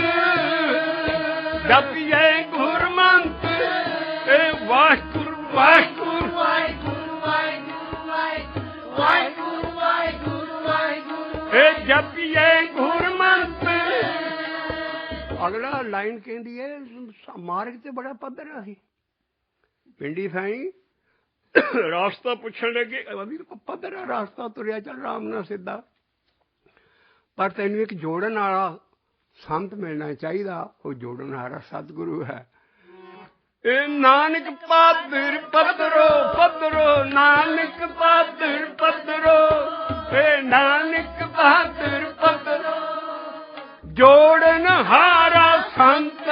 ਜਪੀਏ ਗੁਰਮੰਤ ਇਹ ਵਾਹਿਗੁਰੂ ਵਾਹਿਗੁਰੂ ਵਾਹਿਗੁਰੂ ਵਾਹਿਗੁਰੂ ਵਾਹਿਗੁਰੂ ਵਾਹਿਗੁਰੂ ਇਹ ਜਪੀਏ ਗੁਰਮੰਤ। ਅਗਲਾ ਲਾਈਨ ਕਹਿੰਦੀ ਹੈ ਮਾਰਗ ਤੇ ਬੜਾ ਪੱਧਰ ਹੈ। ਪਿੰਡੀ ਸਾਈ ਰਾਸਤਾ ਪੁੱਛਣ ਲੱਗੇ ਪੱਧਰ ਹੈ ਰਾਸਤਾ ਤੁਰਿਆ ਚੱਲ ਆਰਾਮ ਨਾਲ ਸਿੱਧਾ ਪਰ ਤੈਨੂੰ ਇੱਕ ਜੋੜਨ ਵਾਲਾ ਸੰਤ ਮਿਲਣਾ ਚਾਹੀਦਾ। ਉਹ ਜੋੜਨ ਵਾਲਾ ਸਤਿਗੁਰੂ ਹੈ। ਇਹ ਨਾਨਕ ਪਾਦਰ ਪੱਧਰੋ ਪੱਧਰੋ ਨਾਨਕ ਪਾਦਰ ਪੱਧਰੋ ਇਹ ਨਾਨਕ ਪਾਦਰ ਪੱਧਰੋ ਜੋੜਨ ਹਾਰਾ ਸੰਤ।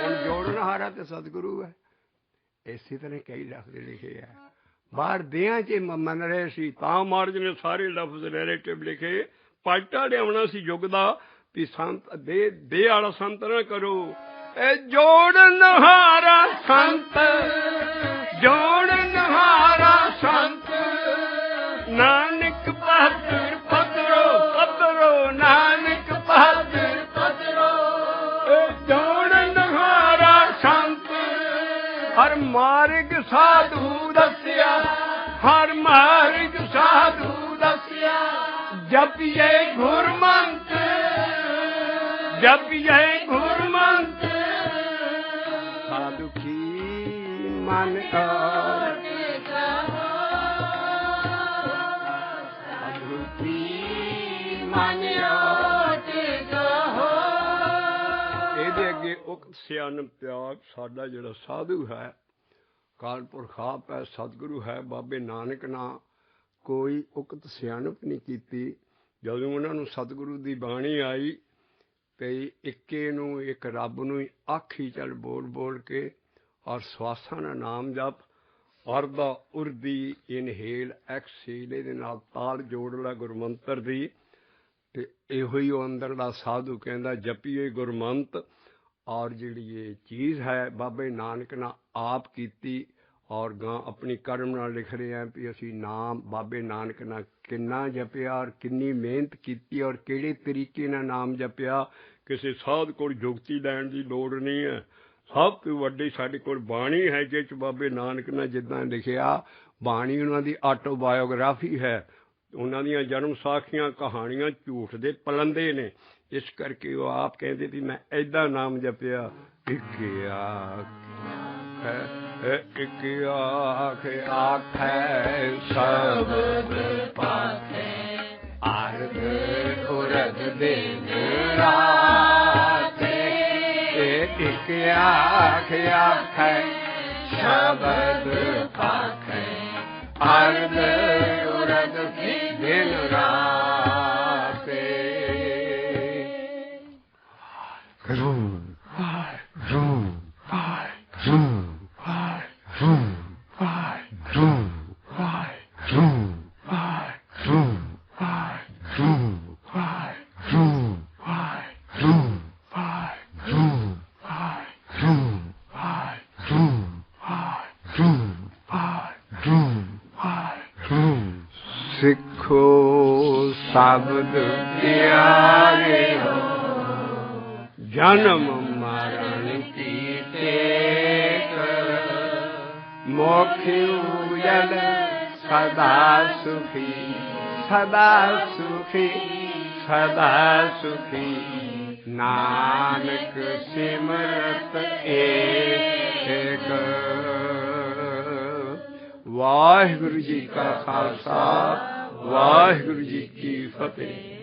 ਹੁਣ ਜੋੜਨ ਹਾਰਾ ਤੇ ਸਤਿਗੁਰੂ ਹੈ। ਇਸੇ ਤਰ੍ਹਾਂ ਕਈ ਲਫ਼ਜ਼ ਲਿਖੇ ਆ ਬਾਹਰ ਦਿਆਂ ਚ ਮੰਨ ਰਹੇ ਸੀ ਤਾਂ ਮਾਰਜ ਨੇ ਸਾਰੇ ਲਫ਼ਜ਼ ਰਿਲੇਟਿਵ ਲਿਖੇ। ਪਲਟਾ ਲਿਆਉਣਾ ਸੀ ਯੁੱਗ ਦਾ ਵੀ ਸੰਤ ਦੇ ਵਾਲਾ ਸੰਤ ਨਾ ਕਰੋ। ਇਹ ਜੋੜਨ ਹਾਰਾ ਸੰਤ ਜੋੜਨ ਹਾਰਾ ਸੰਤ ਨਾਨਕ ਪਾਦਰ ਪੱਧਰੋ ਪੱਧਰੋ ਨਾਨਕ ਪਾਦਰ ਪੱਧਰੋ ਇਹ ਜੋੜਨ ਹਾਰਾ ਸੰਤ ਹਰ ਮਾਰਗ ਸਾਧੂ ਦੱਸਿਆ ਹਰ ਮਾਰਗ ਸਾਧੂ ਦੱਸਿਆ ਜਪੀਏ ਗੁਰਮੰਤ ਜਪੀਏ ਗੁਰਮੰਤ ਸਾਧੂ ਕੀ ਮਨ ਓਟ ਸਾਧੂ ਕੀ ਮਨ ਓਟ ਗਾਹੋ। ਇਹਦੇ ਅੱਗੇ ਉਕਤ ਸਿਆਣਪ ਤਿਆਗ ਸਾਡਾ ਜਿਹੜਾ ਸਾਧੂ ਹੈ ਕਾਲ ਪੁਰਖ ਆਪ ਹੈ ਸਤਿਗੁਰੂ ਹੈ ਬਾਬੇ ਨਾਨਕ ਨਾਲ ਕੋਈ ਉਕਤ ਸਿਆਣਪ ਨਹੀਂ ਕੀਤੀ। ਜਦੋਂ ਉਹਨਾਂ ਨੂੰ ਸਤਿਗੁਰੂ ਦੀ ਬਾਣੀ ਆਈ ਤੇ ਇੱਕੇ ਨੂੰ ਇੱਕ ਰੱਬ ਨੂੰ ਹੀ ਆਖੀ ਚੱਲ ਬੋਲ ਬੋਲ ਕੇ ਔਰ ਸਵਾਸਾਂ ਦਾ ਨਾਮ ਜਪ ਅਰਦਾ ਉਰਦੀ ਇਨਹੇਲ ਐਕਸੇਲ ਇਹਦੇ ਨਾਲ ਤਾਲ ਜੋੜ ਲੈ ਗੁਰਮੰਤਰ ਦੀ ਤੇ ਇਹੋ ਹੀ ਉਹ ਅੰਦਰ ਦਾ ਸਾਧੂ ਕਹਿੰਦਾ ਜਪੀਏ ਗੁਰਮੰਤ। ਔਰ ਜਿਹੜੀ ਇਹ ਚੀਜ਼ ਹੈ ਬਾਬੇ ਨਾਨਕ ਨਾਲ ਆਪ ਕੀਤੀ ਔਰ ਗਾਂ ਆਪਣੀ ਕਰਮ ਨਾਲ ਲਿਖ ਰਹੇ ਹਾਂ ਵੀ ਅਸੀਂ ਨਾਮ ਬਾਬੇ ਨਾਨਕ ਨਾਲ ਕਿੰਨਾ ਜਪਿਆ ਔਰ ਕਿੰਨੀ ਮਿਹਨਤ ਕੀਤੀ ਔਰ ਕਿਹੜੇ ਤਰੀਕੇ ਨਾਲ ਨਾਮ ਜਪਿਆ। ਕਿਸੇ ਸਾਧ ਕੋਲ ਜੁਗਤੀ ਲੈਣ ਦੀ ਲੋੜ ਨਹੀਂ ਹੈ। ਸਭ ਤੋਂ ਵੱਡੀ ਸਾਡੇ ਕੋਲ ਬਾਣੀ ਹੈ ਜਿਸ 'ਚ ਬਾਬੇ ਨਾਨਕ ਨੇ ਜਿੱਦਾਂ ਲਿਖਿਆ ਬਾਣੀ ਉਹਨਾਂ ਦੀ ਆਟੋਬਾਇਓਗ੍ਰਾਫੀ ਹੈ। ਉਹਨਾਂ ਦੀਆਂ ਜਨਮ ਸਾਖੀਆਂ ਕਹਾਣੀਆਂ ਝੂਠ ਦੇ ਪਲੰਦੇ ਨੇ। ਇਸ ਕਰਕੇ ਉਹ ਆਪ ਕਹਿੰਦੇ ਵੀ ਮੈਂ ਏਦਾਂ ਨਾਮ ਜਪਿਆ ਇੱਕ ਆਖ ਆਖੈ ਸ਼ਬਦ ਪਾਖੈ ਆਰਧ ਉਰਧ ਦਿਨ ਰਾਤੇ ਇੱਕ ਆਖ ਆਖੈ ਸ਼ਬਦ ਪਾਖੈ ਆਰਧ ਉਰਧ ਦਿਨ ਰਾਤੇ। ਸਿੱਖੋ ਸ਼ਬਦ ਪਿਆਰੇ ਹੋ ਜਨਮ ਮਰਨ ਕੀ ਟੇਕ ਮੋਖ ਉਜਲ ਸਦਾ ਸੁਖੀ ਸਦਾ ਸੁਖੀ ਸਦਾ ਸੁਖੀ ਨਾਨਕ ਸਿਮਰਤ ਏਕ। ਵਾਹਿਗੁਰੂ ਜੀ ਕਾ ਖਾਲਸਾ ਵਾਹਿਗੁਰੂ ਜੀ ਕੀ ਫਤਿਹ।